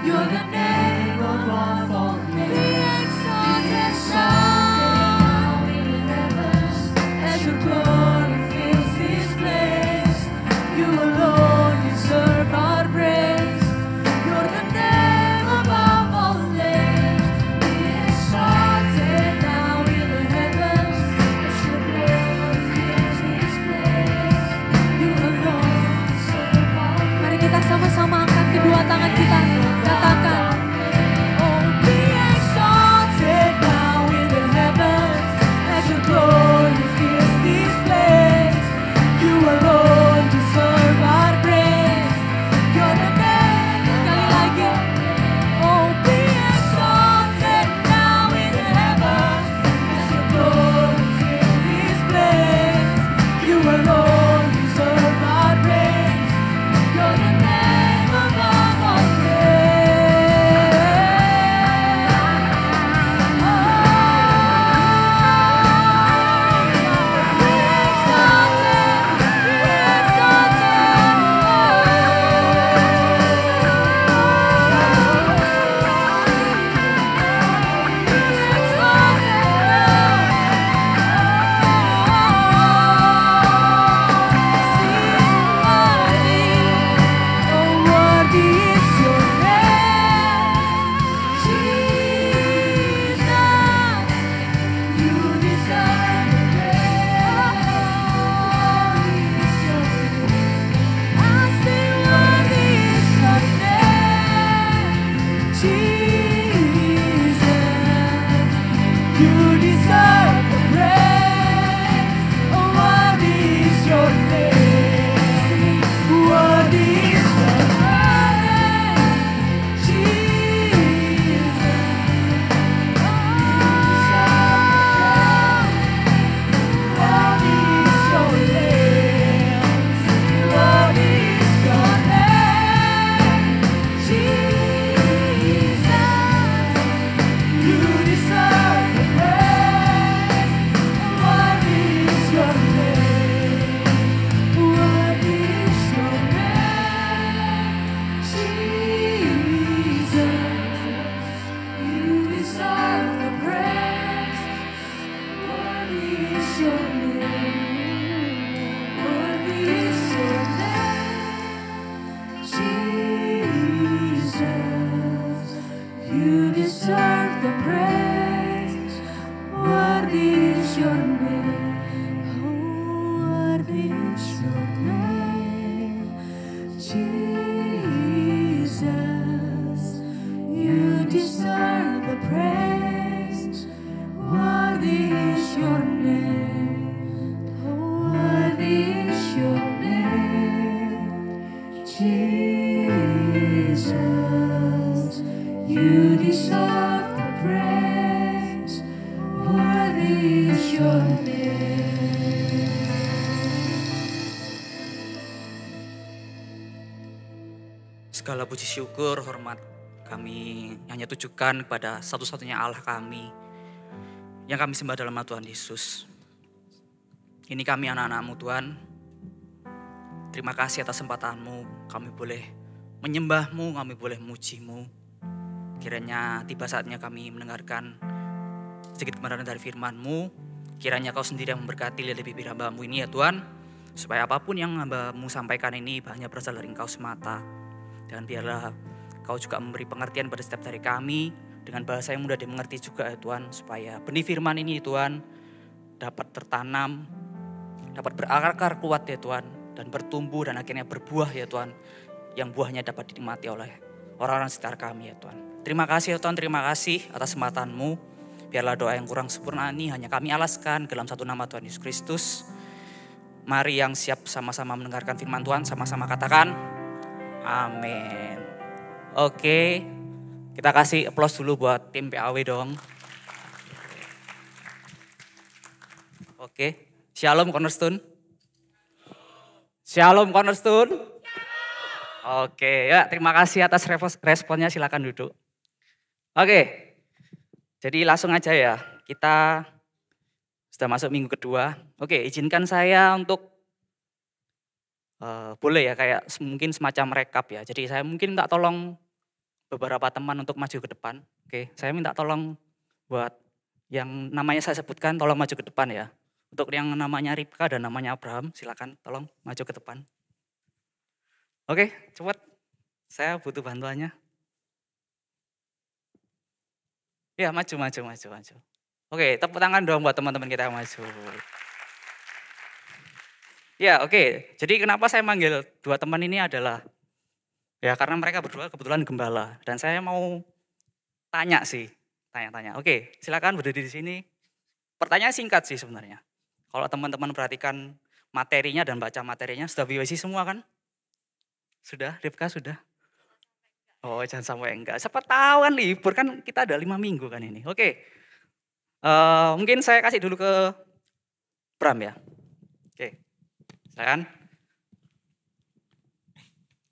You're the name above all names. Be exalted now in the heavens as your glory fills this place. You alone deserve our praise. You're the name above all names. Be exalted now in the heavens as your glory fills this place. You alone deserve our praise. Mari kita sama-sama angkat kedua tangan kita, katakan, Oh, be exalted now in the heavens as your glory fills this place. You alone deserve our praise. You're the name. Sekali lagi. Oh, be exalted now in the heavens as your glory fills this place. You alone deserve our praise. You're the name above all Segala puji syukur, hormat kami hanya tujukan kepada satu-satunya Allah kami yang kami sembah dalam nama Tuhan Yesus. Ini kami anak-anak-Mu Tuhan. Terima kasih atas kesempatan-Mu. Kami boleh menyembah-Mu, kami boleh memuji-Mu. Kiranya tiba saatnya kami mendengarkan sedikit kebenaran dari firman-Mu. Kiranya Kau sendiri yang memberkati lihat bibir hamba-Mu ini ya Tuhan. Supaya apapun yang hamba-Mu sampaikan ini hanya berasal dari Engkau semata. Dan biarlah Kau juga memberi pengertian pada setiap dari kami dengan bahasa yang mudah dimengerti juga ya Tuhan, supaya benih firman ini Tuhan dapat tertanam, dapat berakar kuat ya Tuhan, dan bertumbuh dan akhirnya berbuah ya Tuhan, yang buahnya dapat dinikmati oleh orang-orang sekitar kami ya Tuhan. Terima kasih ya Tuhan, terima kasih atas kesempatan-Mu. Biarlah doa yang kurang sempurna ini hanya kami alaskan dalam satu nama Tuhan Yesus Kristus. Mari yang siap sama-sama mendengarkan firman Tuhan, sama-sama katakan amin. Oke, kita kasih aplaus dulu buat tim PAW dong. Oke, Shalom Cornerstone. Shalom Cornerstone. Oke, ya terima kasih atas responnya, silakan duduk. Oke, jadi langsung aja ya, kita sudah masuk minggu kedua. Oke, izinkan saya untuk boleh ya kayak mungkin semacam rekap ya. Jadi saya mungkin minta tolong beberapa teman untuk maju ke depan. Oke, saya minta tolong buat yang namanya saya sebutkan tolong maju ke depan ya. Untuk yang namanya Ripka dan namanya Abraham, silakan tolong maju ke depan. Oke, cepat. Saya butuh bantuannya. Ya, maju. Oke, tepuk tangan dong buat teman-teman kita yang maju. Ya, oke. Jadi kenapa saya manggil dua teman ini adalah ya karena mereka berdua kebetulan gembala dan saya mau tanya. Oke, silakan berdiri di sini. Pertanyaan singkat sih sebenarnya. Kalau teman-teman perhatikan materinya dan baca materinya sudah BYC semua kan? Sudah, Ripka sudah? Oh, jangan sampai enggak. Siapa tahu kan libur kan kita ada 5 minggu kan ini. Oke. Mungkin saya kasih dulu ke Bram ya. Oke. Silakan.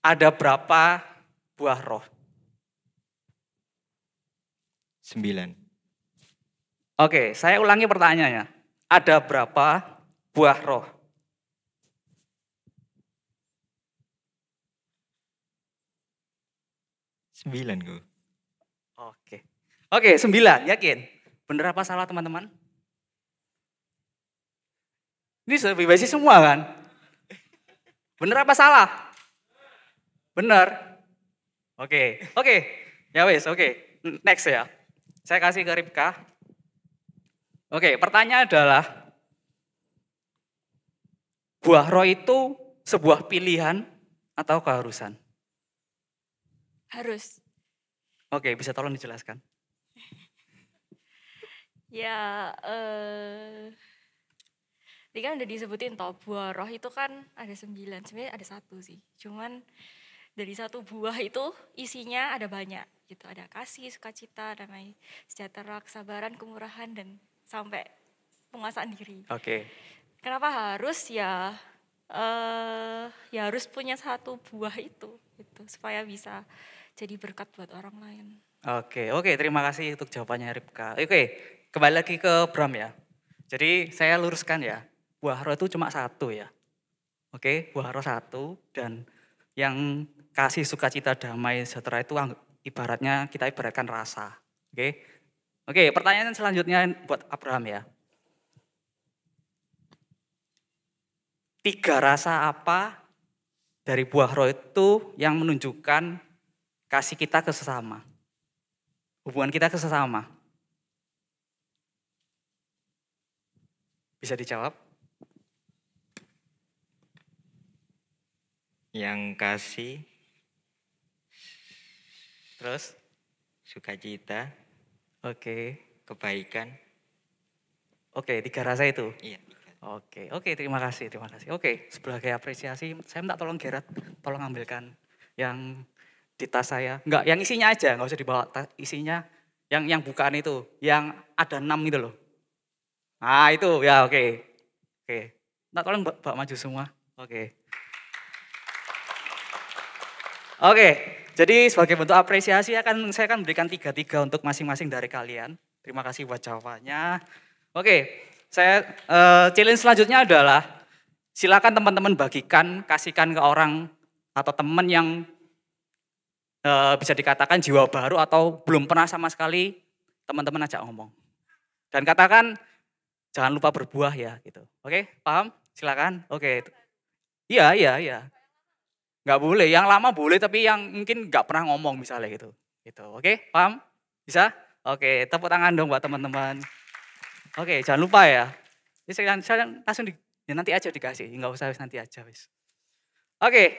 Ada berapa buah roh? 9. Oke, saya ulangi pertanyaannya. Ada berapa buah roh? 9 gue. Oke, 9, yakin? Bener apa salah teman-teman? Ini sudah bebas semua kan? Bener apa salah? Bener. Oke. Ya wes, oke. Next ya. Saya kasih ke Ripka. Oke, pertanyaan adalah buah roh itu sebuah pilihan atau keharusan? Harus. Oke, bisa tolong dijelaskan? Ya, tadi kan udah disebutin toh, buah roh itu kan ada 9, sebenarnya ada 1 sih. Cuman dari 1 buah itu isinya ada banyak gitu. Ada kasih, sukacita, damai, sejahtera, kesabaran, kemurahan, dan sampai penguasaan diri. Oke. Kenapa harus ya harus punya 1 buah itu gitu, supaya bisa jadi berkat buat orang lain. Oke, terima kasih untuk jawabannya Ripka. Oke, kembali lagi ke Bram ya. Jadi saya luruskan ya, buah roh itu cuma 1 ya. Oke, buah roh 1 dan yang kasih sukacita damai sejahtera itu ibaratnya kita ibaratkan rasa. Oke, pertanyaan selanjutnya buat Abraham ya. 3 rasa apa dari buah roh itu yang menunjukkan kasih kita ke sesama? Hubungan kita ke sesama. Bisa dijawab? Yang kasih, Terus? sukacita, Oke, kebaikan. 3 rasa itu? Iya. Oke, terima kasih. Oke, sebagai apresiasi, saya minta tolong Gerard, tolong ambilkan yang di tas saya. Enggak, yang isinya aja, enggak usah dibawa isinya. Yang bukaan itu, yang ada 6 itu loh. Nah itu, ya oke. Minta tolong bawa maju semua. Oke, jadi sebagai bentuk apresiasi saya akan berikan 3 untuk masing-masing dari kalian. Terima kasih buat jawabannya. Oke, saya challenge selanjutnya adalah silakan teman-teman bagikan, kasihkan ke orang atau teman yang bisa dikatakan jiwa baru atau belum pernah sama sekali, teman-teman ajak ngomong. Dan katakan jangan lupa berbuah ya gitu. Oke, paham? Silakan. Oke. Iya. Nggak boleh, yang lama boleh tapi yang mungkin nggak pernah ngomong misalnya gitu. Gitu. Oke, paham? Bisa? Oke, tepuk tangan dong buat teman-teman. Oke, jangan lupa ya. Jadi saya langsung ya nanti aja dikasih, nggak usah nanti aja wis. Oke,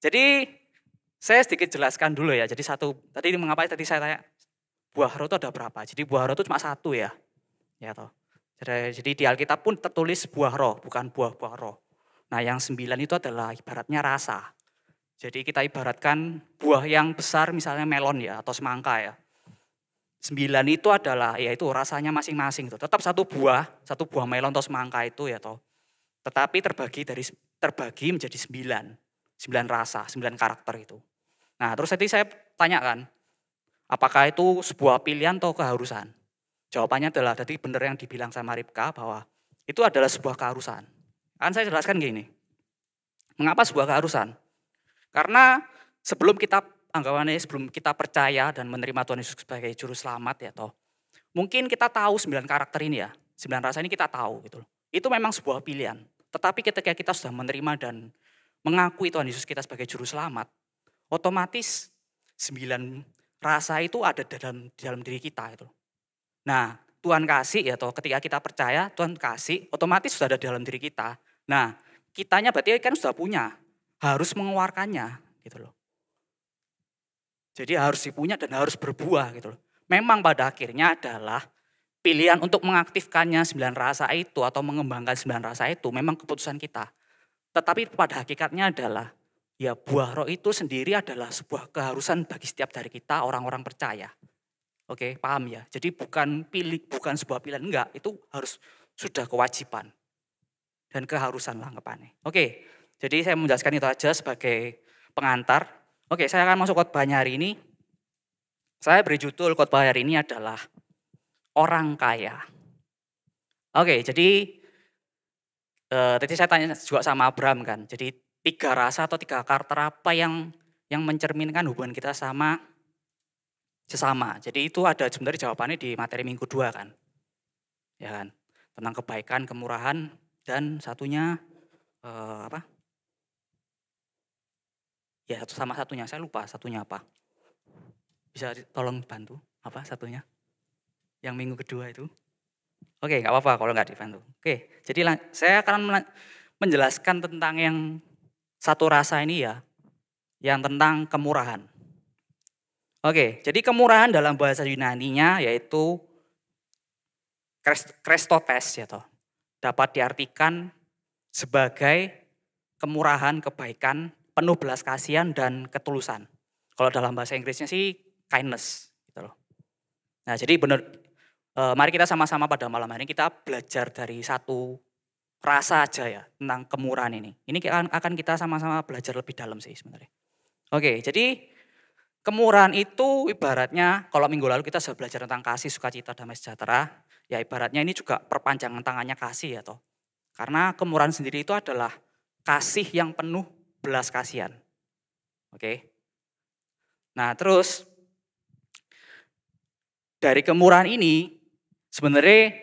jadi saya sedikit jelaskan dulu ya. Jadi tadi mengapa tadi saya tanya buah roh itu ada berapa? Jadi buah roh itu cuma satu ya. Ya toh. Jadi di Alkitab pun tertulis buah roh, bukan buah-buah roh. Nah, yang 9 itu adalah ibaratnya rasa. Jadi kita ibaratkan buah yang besar misalnya melon ya atau semangka ya. 9 itu adalah yaitu rasanya masing-masing itu. Tetap satu buah melon atau semangka itu ya toh. Tetapi terbagi menjadi 9 rasa, 9 karakter itu. Nah, terus tadi saya tanyakan, apakah itu sebuah pilihan atau keharusan? Jawabannya adalah tadi benar yang dibilang sama Ripka bahwa itu adalah sebuah keharusan. Kan saya jelaskan gini. Mengapa sebuah keharusan? Karena sebelum kita percaya dan menerima Tuhan Yesus sebagai juru selamat ya toh. Mungkin kita tahu 9 karakter ini ya. 9 rasa ini kita tahu gitu. Itu memang sebuah pilihan. Tetapi ketika kita sudah menerima dan mengakui Tuhan Yesus kita sebagai juru selamat, otomatis 9 rasa itu ada dalam diri kita itu. Nah, Tuhan kasih ya toh, ketika kita percaya Tuhan kasih, otomatis sudah ada dalam diri kita. Nah, kitanya berarti kan sudah punya, harus mengeluarkannya gitu loh. Jadi harus dipunya dan harus berbuah gitu loh. Memang pada akhirnya adalah pilihan untuk mengaktifkannya 9 rasa itu atau mengembangkan 9 rasa itu memang keputusan kita. Tetapi pada hakikatnya adalah ya buah roh itu sendiri adalah sebuah keharusan bagi setiap dari kita orang-orang percaya. Oke, paham ya? Jadi bukan sebuah pilihan, enggak. Itu harus sudah kewajiban dan keharusan lah anggapannya. Oke, jadi saya menjelaskan itu aja sebagai pengantar. Oke, saya akan masuk khotbahnya hari ini. Saya beri judul khotbah hari ini adalah orang kaya. Oke, jadi tadi saya tanya juga sama Abraham kan. Jadi 3 rasa atau 3 karakter apa yang mencerminkan hubungan kita sama sesama. Jadi itu ada sebenarnya jawabannya di materi minggu 2 kan. Ya kan. Tentang kebaikan, kemurahan, dan satunya apa? Ya sama satunya, saya lupa satunya apa. Bisa tolong bantu apa satunya? Yang minggu kedua itu. Oke, nggak apa-apa kalau nggak dibantu. Oke, jadi saya akan menjelaskan tentang yang satu rasa ini ya, yang tentang kemurahan. Oke, jadi kemurahan dalam bahasa Yunaninya yaitu Krestotes ya toh. Dapat diartikan sebagai kemurahan, kebaikan, penuh belas kasihan dan ketulusan. Kalau dalam bahasa Inggrisnya sih kindness gitu loh. Nah, jadi benar mari kita sama-sama pada malam hari ini kita belajar dari satu rasa aja ya tentang kemurahan ini. Ini akan kita sama-sama belajar lebih dalam sih sebenarnya. Oke, jadi kemurahan itu ibaratnya kalau minggu lalu kita sudah belajar tentang kasih, sukacita, damai sejahtera. Ya ibaratnya ini juga perpanjangan tangannya kasih ya toh. Karena kemurahan sendiri itu adalah kasih yang penuh belas kasihan. Oke. Nah terus dari kemurahan ini sebenarnya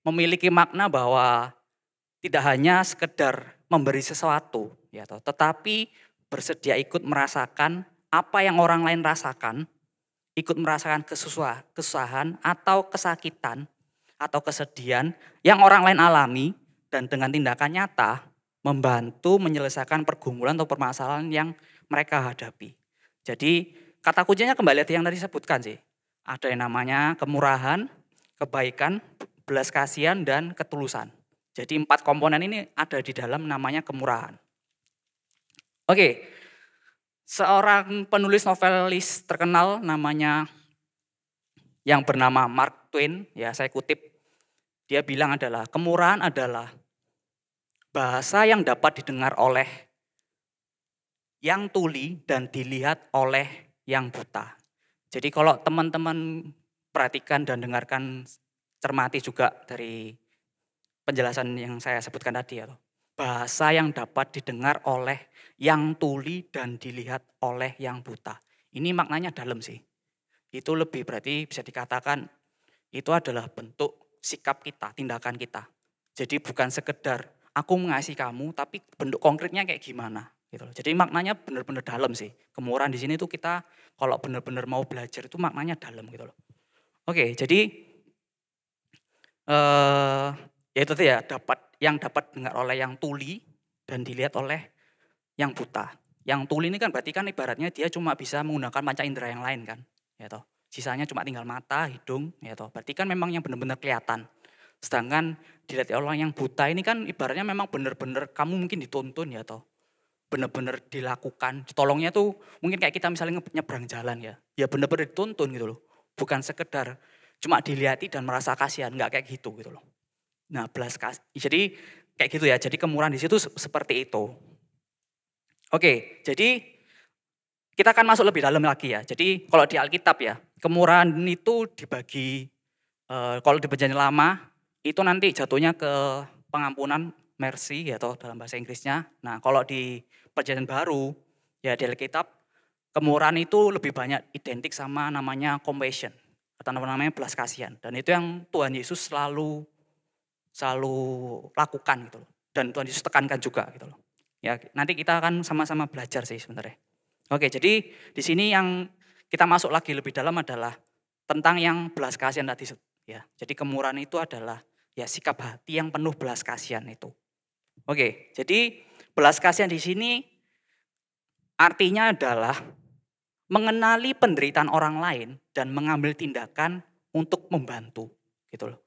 memiliki makna bahwa tidak hanya sekedar memberi sesuatu ya toh, tetapi bersedia ikut merasakan apa yang orang lain rasakan, ikut merasakan kesusahan atau kesakitan atau kesedihan yang orang lain alami dan dengan tindakan nyata membantu menyelesaikan pergumulan atau permasalahan yang mereka hadapi. Jadi kata kuncinya kembali yang tadi sebutkan sih. Ada yang namanya kemurahan, kebaikan, belas kasihan, dan ketulusan. Jadi 4 komponen ini ada di dalam namanya kemurahan. Oke, seorang penulis novelis terkenal namanya yang bernama Mark Twain, ya saya kutip, dia bilang adalah kemurahan adalah bahasa yang dapat didengar oleh yang tuli dan dilihat oleh yang buta. Jadi kalau teman-teman perhatikan dan dengarkan, cermati juga dari penjelasan yang saya sebutkan tadi ya. Bahasa yang dapat didengar oleh yang tuli dan dilihat oleh yang buta. Ini maknanya dalam sih. Itu lebih berarti bisa dikatakan itu adalah bentuk sikap kita, tindakan kita. Jadi bukan sekedar aku mengasihi kamu, tapi bentuk konkretnya kayak gimana gitu loh. Jadi maknanya benar-benar dalam sih. Kemurahan di sini tuh kita kalau benar-benar mau belajar itu maknanya dalam gitu loh. Oke, jadi ya itu tuh ya dapat dengar oleh yang tuli dan dilihat oleh yang buta. Yang tuli ini kan berarti kan ibaratnya dia cuma bisa menggunakan panca indera yang lain kan, ya toh. Sisanya cuma tinggal mata, hidung, ya toh. Berarti kan memang yang benar-benar kelihatan. Sedangkan dilihat oleh orang yang buta ini kan ibaratnya memang benar-benar kamu mungkin dituntun ya toh. Benar-benar dilakukan, ditolongnya tuh mungkin kayak kita misalnya nyebrang jalan ya. Ya benar-benar dituntun gitu loh. Bukan sekedar cuma dilihati dan merasa kasihan, enggak kayak gitu loh. Nah, belas kasih. Jadi kayak gitu ya. Jadi kemurahan di situ seperti itu. Oke, jadi kita akan masuk lebih dalam lagi ya. Jadi kalau di Alkitab ya, kemurahan itu dibagi, kalau di Perjanjian Lama itu nanti jatuhnya ke pengampunan mercy ya atau dalam bahasa Inggrisnya. Nah kalau di Perjanjian Baru ya di Alkitab, kemurahan itu lebih banyak identik sama namanya compassion atau namanya belas kasihan. Dan itu yang Tuhan Yesus selalu lakukan gitu loh. Dan Tuhan Yesus tekankan juga gitu loh. Ya, nanti kita akan sama-sama belajar sih sebenarnya. Oke, jadi di sini yang kita masuk lagi lebih dalam adalah tentang yang belas kasihan tadi ya. Jadi kemurahan itu adalah ya sikap hati yang penuh belas kasihan itu. Oke, jadi belas kasihan di sini artinya adalah mengenali penderitaan orang lain dan mengambil tindakan untuk membantu gitu loh.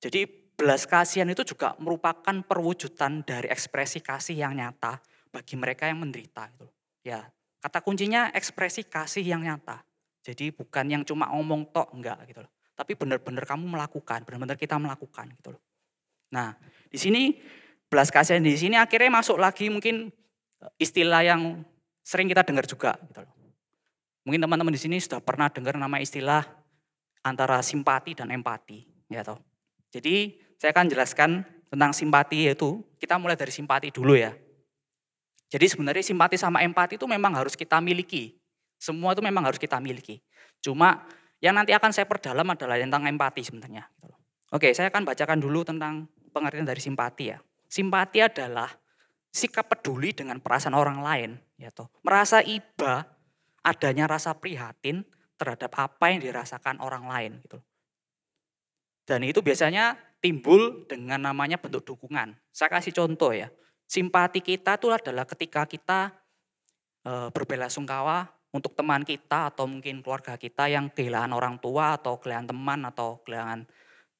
Jadi belas kasihan itu juga merupakan perwujudan dari ekspresi kasih yang nyata bagi mereka yang menderita gitu. Ya, kata kuncinya ekspresi kasih yang nyata. Jadi bukan yang cuma ngomong tok enggak gitu loh. Tapi benar-benar kamu melakukan, benar-benar kita melakukan gitu loh. Nah, di sini belas kasihan di sini akhirnya masuk lagi mungkin istilah yang sering kita dengar juga gitu loh. Mungkin teman-teman di sini sudah pernah dengar nama istilah antara simpati dan empati ya toh. Jadi saya akan jelaskan tentang simpati, yaitu kita mulai dari simpati dulu ya. Jadi sebenarnya simpati sama empati itu memang harus kita miliki. Semua itu memang harus kita miliki. Cuma yang nanti akan saya perdalam adalah tentang empati sebenarnya. Oke, saya akan bacakan dulu tentang pengertian dari simpati ya. Simpati adalah sikap peduli dengan perasaan orang lain. Ya toh. Merasa iba adanya rasa prihatin terhadap apa yang dirasakan orang lain. Gitu. Dan itu biasanya timbul dengan namanya bentuk dukungan. Saya kasih contoh ya. Simpati kita itu adalah ketika kita berbelasungkawa untuk teman kita atau mungkin keluarga kita yang kehilangan orang tua atau kehilangan teman atau kehilangan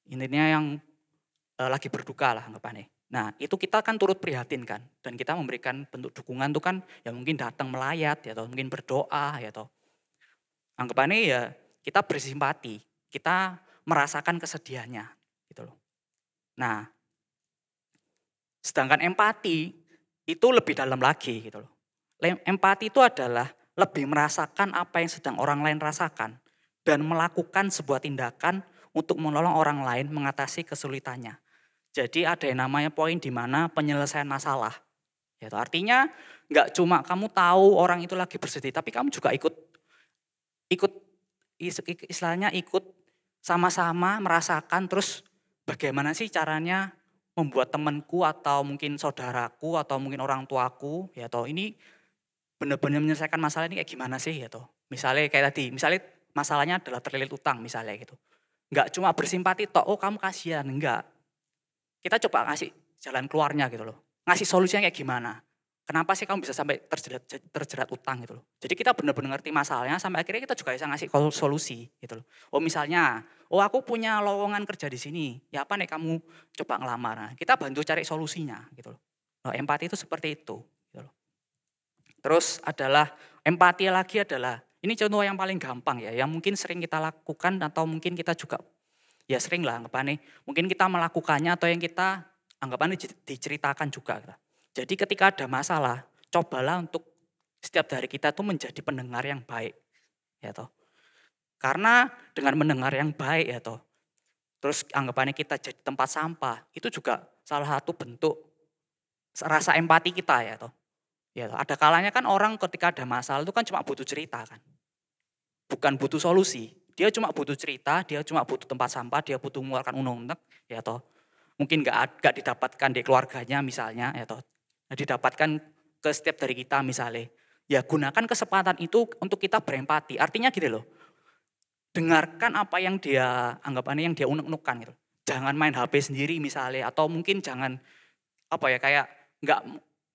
intinya yang lagi berduka lah anggapannya. Nah itu kita kan turut prihatin kan. Dan kita memberikan bentuk dukungan itu kan ya mungkin datang melayat ya atau mungkin berdoa ya atau anggapannya ya kita bersimpati. Kita merasakan kesedihannya gitu loh. Nah, sedangkan empati itu lebih dalam lagi gitu loh. Empati itu adalah lebih merasakan apa yang sedang orang lain rasakan dan melakukan sebuah tindakan untuk menolong orang lain mengatasi kesulitannya. Jadi ada yang namanya poin di mana penyelesaian masalah. Yaitu artinya nggak cuma kamu tahu orang itu lagi bersedih, tapi kamu juga ikut istilahnya ikut sama-sama merasakan terus bagaimana sih caranya membuat temanku atau mungkin saudaraku atau mungkin orang tuaku ya toh ini benar-benar menyelesaikan masalah ini kayak gimana sih ya toh. Misalnya kayak tadi, misalnya masalahnya adalah terlilit utang misalnya gitu. Enggak cuma bersimpati toh, oh kamu kasihan, enggak. Kita coba ngasih jalan keluarnya gitu loh. Ngasih solusinya kayak gimana. Kenapa sih kamu bisa sampai terjerat utang gitu loh. Jadi kita benar-benar ngerti masalahnya sampai akhirnya kita juga bisa ngasih solusi gitu loh. Oh misalnya, oh aku punya lowongan kerja di sini. Ya apa nih kamu coba ngelamar. Nah, kita bantu cari solusinya gitu loh. Nah, empati itu seperti itu gitu loh. Terus adalah empati lagi adalah ini contoh yang paling gampang ya, yang mungkin sering kita lakukan atau mungkin kita juga ya sering lah anggapannya. Mungkin kita melakukannya atau yang kita anggapannya diceritakan juga gitu. Jadi ketika ada masalah, cobalah untuk setiap dari kita tuh menjadi pendengar yang baik. Ya toh. Karena dengan mendengar yang baik ya toh. Terus anggapannya kita jadi tempat sampah, itu juga salah satu bentuk rasa empati kita ya toh. Ya toh. Ada kalanya kan orang ketika ada masalah itu kan cuma butuh cerita kan. Bukan butuh solusi. Dia cuma butuh cerita, dia cuma butuh tempat sampah, dia butuh mengeluarkan unek-unek ya toh. Mungkin gak didapatkan di keluarganya misalnya ya toh. Nah, didapatkan ke setiap dari kita misalnya. Ya gunakan kesempatan itu untuk kita berempati. Artinya gini loh, dengarkan apa yang dia anggapannya yang dia unek-unekan gitu. Jangan main HP sendiri misalnya, atau mungkin jangan kayak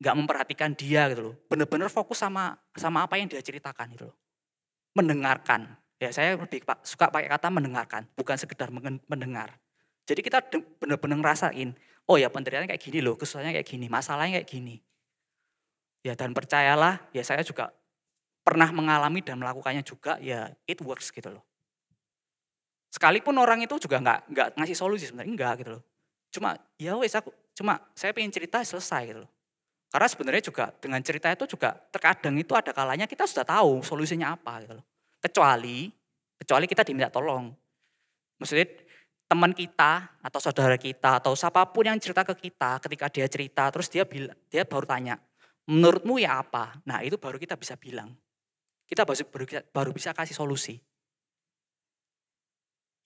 nggak memperhatikan dia gitu loh. Bener-bener fokus sama apa yang dia ceritakan gitu loh. Mendengarkan. Ya saya lebih suka pakai kata mendengarkan, bukan sekedar mendengar. Jadi kita bener-bener ngerasain, oh ya penderitaannya kayak gini loh, kesusahannya kayak gini, masalahnya kayak gini. Ya dan percayalah, ya saya juga pernah mengalami dan melakukannya juga, ya it works gitu loh. Sekalipun orang itu juga nggak ngasih solusi sebenarnya, enggak gitu loh. Cuma ya wes saya pengen cerita selesai gitu loh. Karena sebenarnya juga dengan cerita itu juga terkadang itu ada kalanya kita sudah tahu solusinya apa gitu loh. Kecuali kita diminta tolong. Maksudnya teman kita atau saudara kita atau siapapun yang cerita ke kita, ketika dia cerita terus dia baru tanya, menurutmu ya apa? Nah itu baru kita bisa bilang. Kita baru bisa kasih solusi.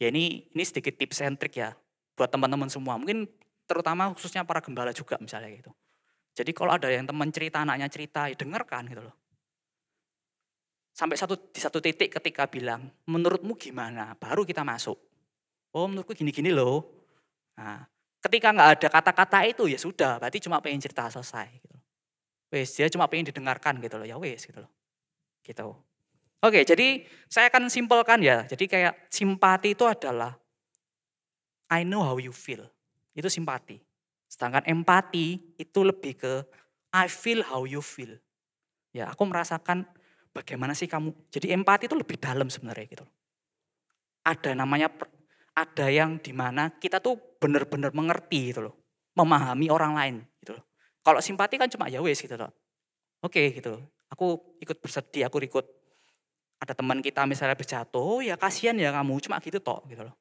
Ya ini sedikit tips and trick ya buat teman-teman semua. Mungkin terutama khususnya para gembala juga misalnya gitu. Jadi kalau ada yang teman cerita, anaknya cerita, ya dengarkan gitu loh. Sampai di satu titik ketika bilang, menurutmu gimana? Baru kita masuk. Oh menurutku gini-gini loh. Nah, ketika nggak ada kata-kata itu ya sudah, berarti cuma pengen cerita selesai. Gitu. Wes, dia cuma pengen didengarkan gitu loh, ya wes gitu loh. Gitu. Oke, jadi saya akan simpelkan ya. Jadi kayak simpati itu adalah I know how you feel. Itu simpati. Sedangkan empati itu lebih ke I feel how you feel. Ya, aku merasakan bagaimana sih kamu. Jadi empati itu lebih dalam sebenarnya gitu. Ada yang dimana kita tuh benar-benar mengerti gitu loh. Memahami orang lain gitu loh. Kalau simpati kan cuma ya wes gitu loh. Oke gitu. Aku ikut bersedih, aku ikut. Ada teman kita misalnya berjatuh, ya kasihan ya kamu, cuma gitu toh gitu loh.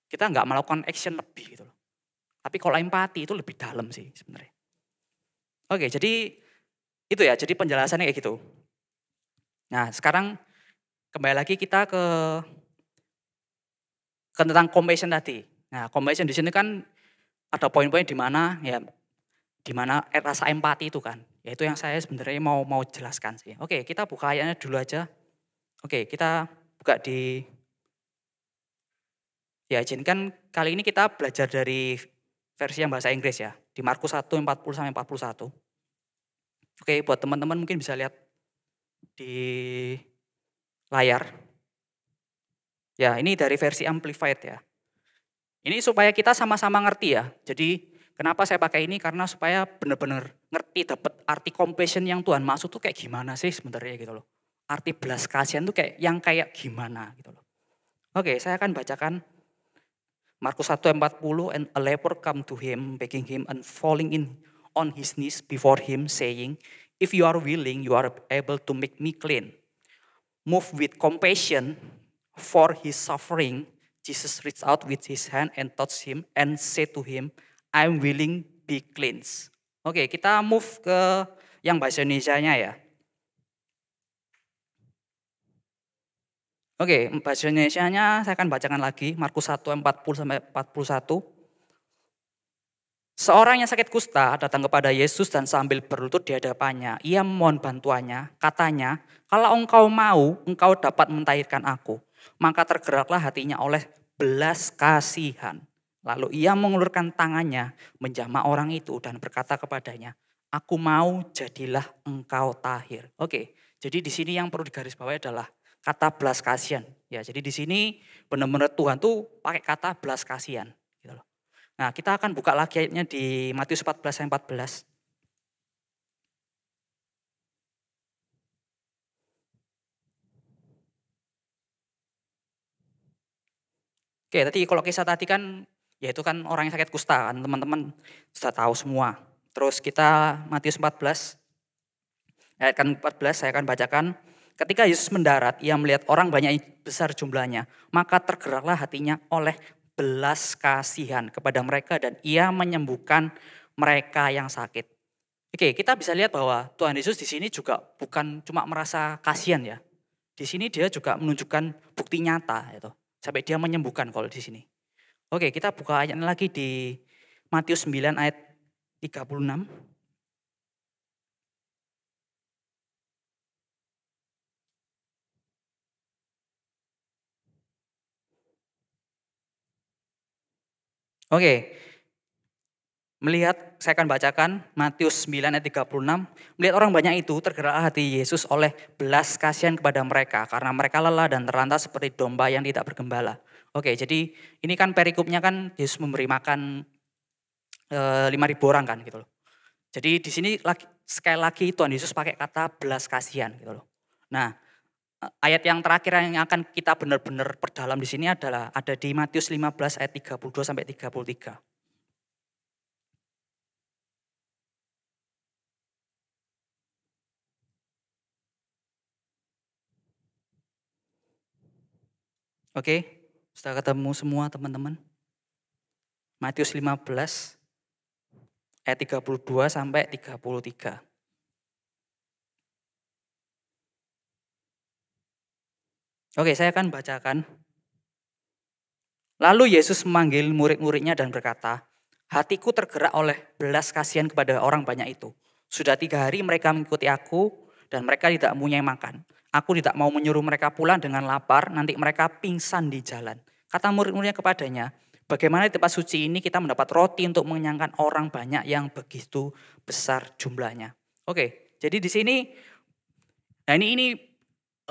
Kita nggak melakukan action lebih gitu loh. Tapi kalau empati itu lebih dalam sih sebenarnya. Oke, jadi itu ya, jadi penjelasannya kayak gitu. Nah, sekarang kembali lagi kita ke tentang compassion tadi. Nah, compassion di sini kan ada poin-poin di mana rasa empati itu kan. Yaitu yang saya sebenarnya mau jelaskan sih. Oke, kita buka ayatnya dulu aja. Oke, kita buka ya izinkan kali ini kita belajar dari versi yang bahasa Inggris ya. Di Markus 1, 40-41. Oke, buat teman-teman mungkin bisa lihat di layar. Ya, ini dari versi Amplified ya. Ini supaya kita sama-sama ngerti ya. Jadi kenapa saya pakai ini? Karena supaya benar-benar ngerti, dapat arti compassion yang Tuhan maksud tuh kayak gimana sih sebenarnya gitu loh. Arti belas kasihan tuh kayak gimana gitu loh. Oke, saya akan bacakan Markus 1:40, and a leper come to him, begging him and falling on his knees before him, saying, if you are willing, you are able to make me clean. Moved with compassion for his suffering, Jesus reached out with his hand and touched him and said to him, I'm willing, be cleansed. Oke, kita move ke yang bahasa Indonesianya ya. Oke, bahasa Indonesianya saya akan bacakan lagi, Markus 1:40-41. Seorang yang sakit kusta datang kepada Yesus dan sambil berlutut di hadapannya, ia memohon bantuannya, katanya, kalau engkau mau, engkau dapat mentahirkan aku. Maka tergeraklah hatinya oleh belas kasihan. Lalu ia mengulurkan tangannya, menjamah orang itu dan berkata kepadanya, aku mau, jadilah engkau tahir. Oke, jadi di sini yang perlu digarisbawahi adalah kata belas kasihan. Ya, jadi di sini benar-benar Tuhan tuh pakai kata belas kasihan. Gitu loh. Nah, kita akan buka lagi ayatnya di Matius 14:14. Oke, tadi kalau kisah tadi kan, ya itu kan orang yang sakit kusta kan, teman-teman sudah tahu semua. Terus kita Matius 14, ayat 14 saya akan bacakan. Ketika Yesus mendarat, ia melihat orang banyak besar jumlahnya, maka tergeraklah hatinya oleh belas kasihan kepada mereka dan ia menyembuhkan mereka yang sakit. Oke, kita bisa lihat bahwa Tuhan Yesus di sini juga bukan cuma merasa kasihan ya. Di sini dia juga menunjukkan bukti nyata itu. Sampai dia menyembuhkan kalau di sini. Oke, kita buka ayatnya lagi di Matius 9 ayat 36. Oke, saya akan bacakan Matius 9 ayat 36. Melihat orang banyak itu, tergerak hati Yesus oleh belas kasihan kepada mereka, karena mereka lelah dan terlantar seperti domba yang tidak bergembala. Oke, jadi ini kan perikopnya kan Yesus memberi makan 5.000 orang kan gitu loh. Jadi di sini sekali lagi Tuhan Yesus pakai kata belas kasihan gitu loh. Nah, ayat yang terakhir yang akan kita benar-benar perdalam di sini adalah ada di Matius 15 ayat 32 sampai 33. Oke, sudah ketemu semua teman-teman? Matius 15 ayat 32 sampai 33. Oke, saya akan bacakan. Lalu Yesus memanggil murid-muridnya dan berkata, hatiku tergerak oleh belas kasihan kepada orang banyak itu. Sudah 3 hari mereka mengikuti aku dan mereka tidak mempunyai makan. Aku tidak mau menyuruh mereka pulang dengan lapar, nanti mereka pingsan di jalan. Kata murid-muridnya kepadanya, bagaimana di tempat suci ini kita mendapat roti untuk mengenyangkan orang banyak yang begitu besar jumlahnya. Oke, jadi di sini, nah ini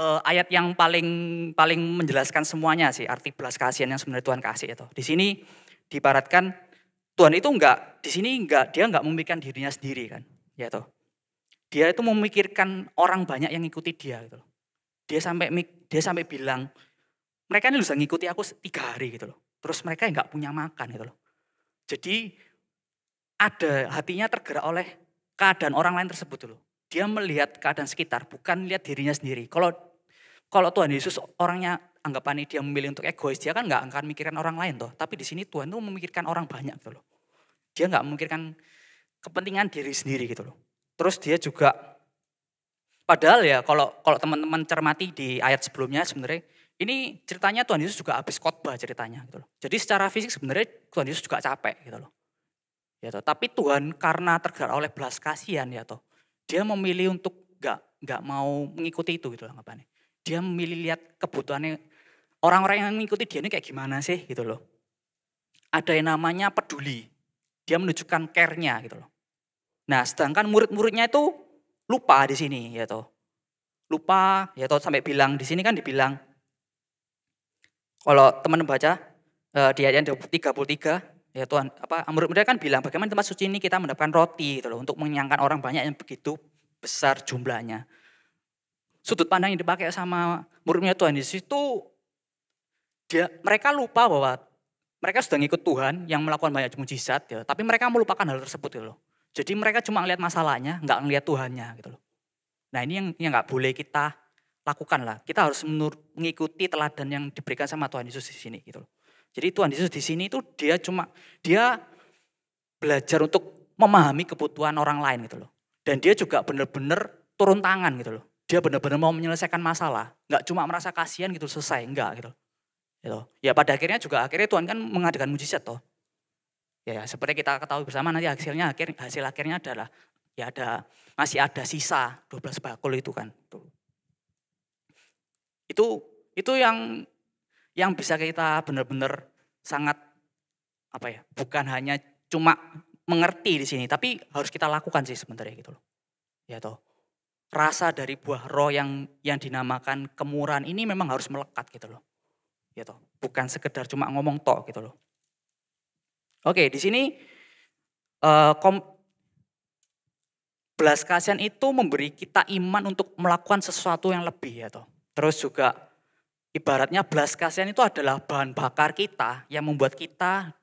ayat yang paling menjelaskan semuanya sih, arti belas kasihan yang sebenarnya Tuhan kasih itu. Di sini diibaratkan Tuhan itu dia enggak memikirkan dirinya sendiri kan, ya toh. Dia itu memikirkan orang banyak yang ngikuti dia gitu loh. Dia sampai bilang, mereka ini bisa ngikuti aku 3 hari gitu loh. Terus mereka enggak punya makan gitu loh. Jadi ada hatinya tergerak oleh keadaan orang lain tersebut loh. Dia melihat keadaan sekitar, bukan lihat dirinya sendiri. Kalau Tuhan Yesus orangnya anggapannya dia memilih untuk egois, dia kan enggak akan memikirkan orang lain toh. Tapi di sini Tuhan tuh memikirkan orang banyak gitu loh. Dia enggak memikirkan kepentingan diri sendiri gitu loh. Terus dia juga, padahal ya kalau teman-teman cermati di ayat sebelumnya sebenarnya, ini ceritanya Tuhan Yesus juga habis khotbah ceritanya gitu loh. Jadi secara fisik sebenarnya Tuhan Yesus juga capek gitu loh. Ya toh, tapi Tuhan karena tergerak oleh belas kasihan ya toh, dia memilih untuk enggak mau mengikuti itu gitu loh anggapannya. Dia memilih lihat kebutuhannya orang-orang yang mengikuti dia ini kayak gimana sih gitu loh. Ada yang namanya peduli. Dia menunjukkan care-nya gitu loh. Nah, sedangkan murid-muridnya itu lupa di sini ya toh. Lupa ya toh sampai bilang di sini kan dibilang, kalau teman baca di ayat 33 ya Tuhan murid-muridnya kan bilang bagaimana tempat suci ini kita mendapatkan roti gitu loh untuk mengenyangkan orang banyak yang begitu besar jumlahnya. Sudut pandang yang dipakai sama muridnya Tuhan Yesus itu mereka lupa bahwa mereka sudah ngikut Tuhan yang melakukan banyak mujizat ya, tapi mereka melupakan hal tersebut gitu loh. Jadi mereka cuma ngelihat masalahnya, enggak ngelihat Tuhannya gitu loh. Nah, ini yang enggak boleh kita lakukan lah. Kita harus mengikuti teladan yang diberikan sama Tuhan Yesus di sini gitu loh. Jadi Tuhan Yesus di sini itu dia belajar untuk memahami kebutuhan orang lain gitu loh. Dan dia juga benar-benar turun tangan gitu loh. Dia benar-benar mau menyelesaikan masalah, enggak cuma merasa kasihan gitu selesai, enggak gitu. Ya pada akhirnya Tuhan kan mengadakan mujizat toh. Ya seperti kita ketahui bersama nanti hasil akhirnya adalah ya masih ada sisa 12 bakul itu kan. Itu yang bisa kita benar-benar sangat bukan hanya cuma mengerti di sini, tapi harus kita lakukan sih sebenarnya gitu loh. Ya toh. Rasa dari buah roh yang dinamakan kemurahan ini memang harus melekat gitu loh. Ya toh. Bukan sekedar cuma ngomong tok gitu loh. Oke, di sini belas kasihan itu memberi kita iman untuk melakukan sesuatu yang lebih ya toh. Terus juga ibaratnya belas kasihan itu adalah bahan bakar kita yang membuat kita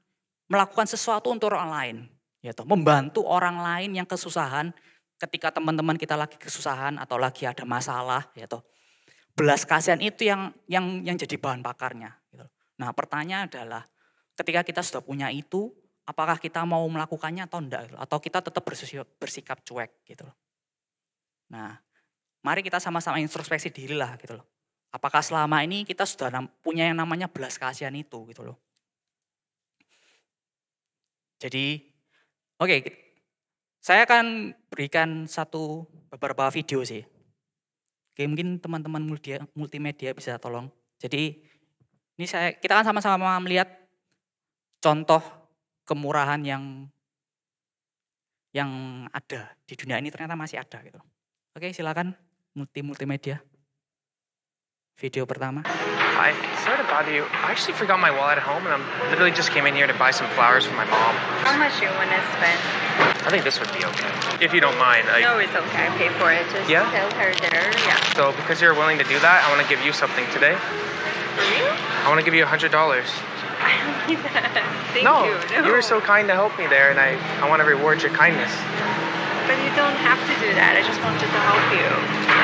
melakukan sesuatu untuk orang lain, ya toh. Membantu orang lain yang kesusahan ketika teman-teman kita lagi kesusahan atau lagi ada masalah, ya toh. Belas kasihan itu yang jadi bahan bakarnya. Gitu. Nah, pertanyaan adalah ketika kita sudah punya itu, apakah kita mau melakukannya atau enggak? Gitu. Atau kita tetap bersikap cuek gitu. Nah, mari kita sama-sama introspeksi diri lah gitu loh. Apakah selama ini kita sudah punya yang namanya belas kasihan itu gitu loh. Jadi, oke, saya akan berikan beberapa video sih. Oke, mungkin teman-teman multimedia bisa tolong. Jadi, kita kan sama-sama melihat contoh kemurahan yang ada di dunia ini ternyata masih ada gitu. Oke, silakan multimedia. Video pertama. Hi, sorry to bother you. I actually forgot my wallet at home and I literally just came in here to buy some flowers for my mom. How much do you want to spend? I think this would be okay. If you don't mind. No, it's okay. I pay for it. Just Yeah? tell her there. Yeah. So because you're willing to do that, I want to give you something today. For real? I want to give you $100. I don't need that. Thank No, you. you were so kind to help me there and I want to reward your kindness. But you don't have to do that. I just wanted to help you.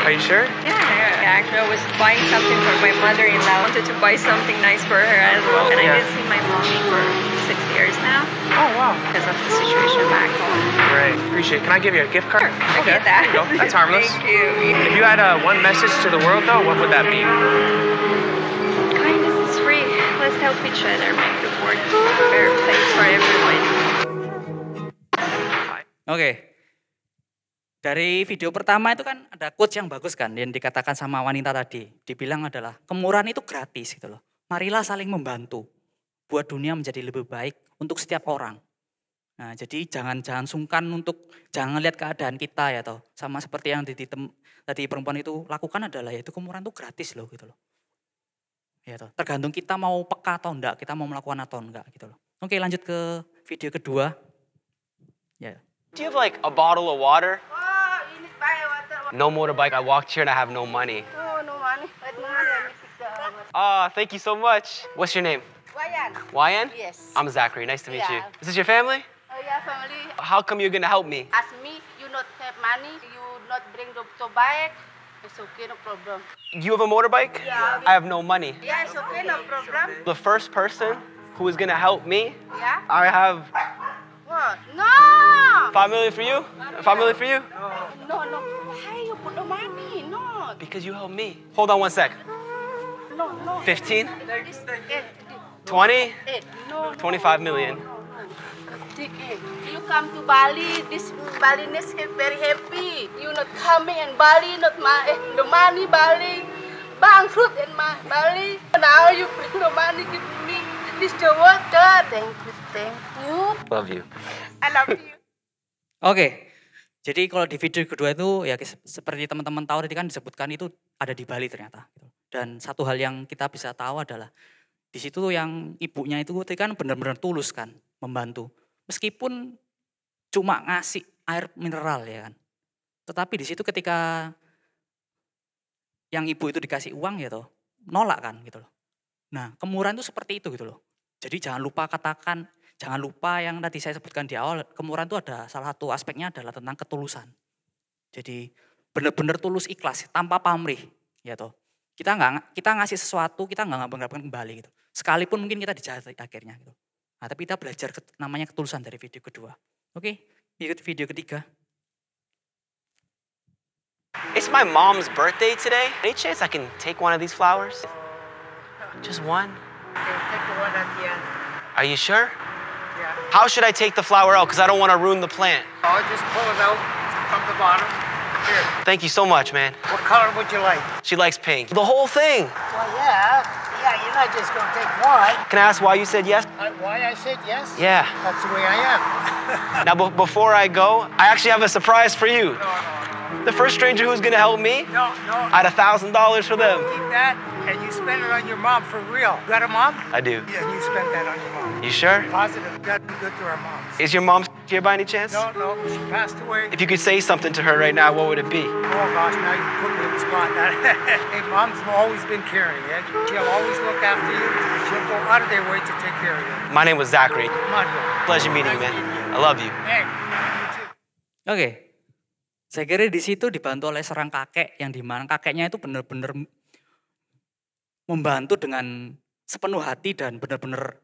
Are you sure? Yeah. Actually, I was buying something for my mother-in-law. I wanted to buy something nice for her as well. And I Yeah. didn't see my mommy for 6 years now Oh, wow. because of the situation back home. Great, appreciate it. Can I give you a gift card? I get that. There you go. That's harmless. Thank you. If you had one message to the world though, what would that be? Kindness is free. Let's help each other. Make the world a better place for everyone. Oke. Dari video pertama itu kan ada quotes yang bagus kan yang dikatakan sama wanita tadi. Dibilang adalah kemurahan itu gratis gitu loh. Marilah saling membantu. Buat dunia menjadi lebih baik untuk setiap orang. Nah, jadi jangan sungkan untuk jangan lihat keadaan kita ya toh. Sama seperti yang tadi perempuan itu lakukan adalah yaitu kemurahan itu gratis loh gitu loh. Ya toh, tergantung kita mau peka atau enggak, kita mau melakukan atau enggak gitu loh. Oke, lanjut ke video kedua. Ya. Do you have like a bottle of water? No motorbike. I walked here and I have no money. Oh, no money. Let me fix the Thank you so much. What's your name? Wayan. Wayan? Yes. I'm Zachary. Nice to meet you. Yeah. Is this your family? Oh yeah, family. How come you're gonna help me? Ask me, you not have money, you not bring the bike. It's okay, no problem. You have a motorbike? Yeah. I have no money. Yeah, it's okay, no problem. The first person who is gonna help me, Yeah. I have What? No. 5 million for you. 5 million for you? No. Why you put the money? No. Because you helped me. Hold on 1 sec. No. 15, 30, 20, no. 25 million. You come to Bali, this Balinese is very happy. You not coming in Bali, not the money Bali, bankrupt in Bali. Now you bring the money, give me this the water. Thank you. Love you. I love you. Oke, jadi kalau di video kedua itu ya seperti teman-teman tahu tadi kan disebutkan itu ada di Bali ternyata. Dan satu hal yang kita bisa tahu adalah di situ yang ibunya itu tadi kan benar-benar tulus kan membantu. Meskipun cuma ngasih air mineral ya kan. Tetapi di situ ketika yang ibu itu dikasih uang ya toh, nolak kan gitu loh. Nah, kemurahan itu seperti itu gitu loh. Jadi jangan lupa yang tadi saya sebutkan di awal, kemurahan itu ada salah satu aspeknya adalah tentang ketulusan. Jadi benar-benar tulus ikhlas tanpa pamrih ya toh. Kita ngasih sesuatu, kita nggak mengharapkan kembali gitu. Sekalipun mungkin kita dijahat akhirnya gitu. Nah, tapi kita belajar namanya ketulusan dari video kedua. Oke, video ketiga. It's my mom's birthday today. Any chance I can take one of these flowers? Just one? Okay, take the one at the end. Are you sure? Yeah. How should I take the flower out? Because I don't want to ruin the plant. Oh, just pull it out from the bottom. Here. Thank you so much, man. What color would you like? She likes pink. The whole thing. Well, yeah, you're not just gonna take one. Can I ask why you said yes? Why I said yes? Yeah. That's the way I am. Now, before I go, I actually have a surprise for you. The first stranger who's gonna help me, No. I had $1,000 for them. Keep that, and you spend it on your mom for real. You got a mom? I do. Yeah, you spend that on your mom. You sure? Positive. Gotta be good to our moms. Is your mom here by any chance? No, she passed away. If you could say something to her right now, what would it be? Oh gosh, now you put me in the spot. Hey, mom's always been caring. Yeah? She'll always look after you. She'll go out of their way to take care of you. My name was Zachary. Come on, bro. Pleasure meeting you, man. I love you. Hey, you too. Oke, saya kira di situ dibantu oleh seorang kakek yang dimana kakeknya itu benar-benar membantu dengan sepenuh hati dan benar-benar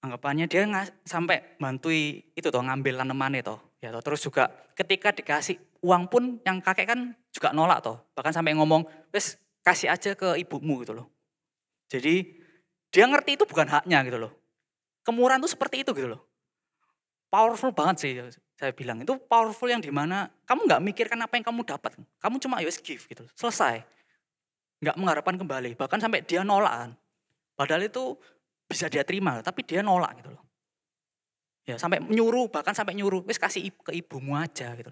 anggapannya dia sampai bantui itu toh ngambil tanaman itu ya toh. Terus juga ketika dikasih uang pun yang kakek kan juga nolak toh, bahkan sampai ngomong wes kasih aja ke ibumu gitu loh. Jadi dia ngerti itu bukan haknya gitu loh. Kemurahan itu seperti itu gitu loh. Powerful banget sih saya bilang, itu powerful yang dimana kamu nggak mikirkan apa yang kamu dapat, kamu cuma just give gitu, selesai, nggak mengharapkan kembali, bahkan sampai dia nolak kan, padahal itu bisa dia terima, tapi dia nolak gitu loh. Ya sampai nyuruh, bahkan sampai nyuruh, wis kasih ke ibumu aja gitu.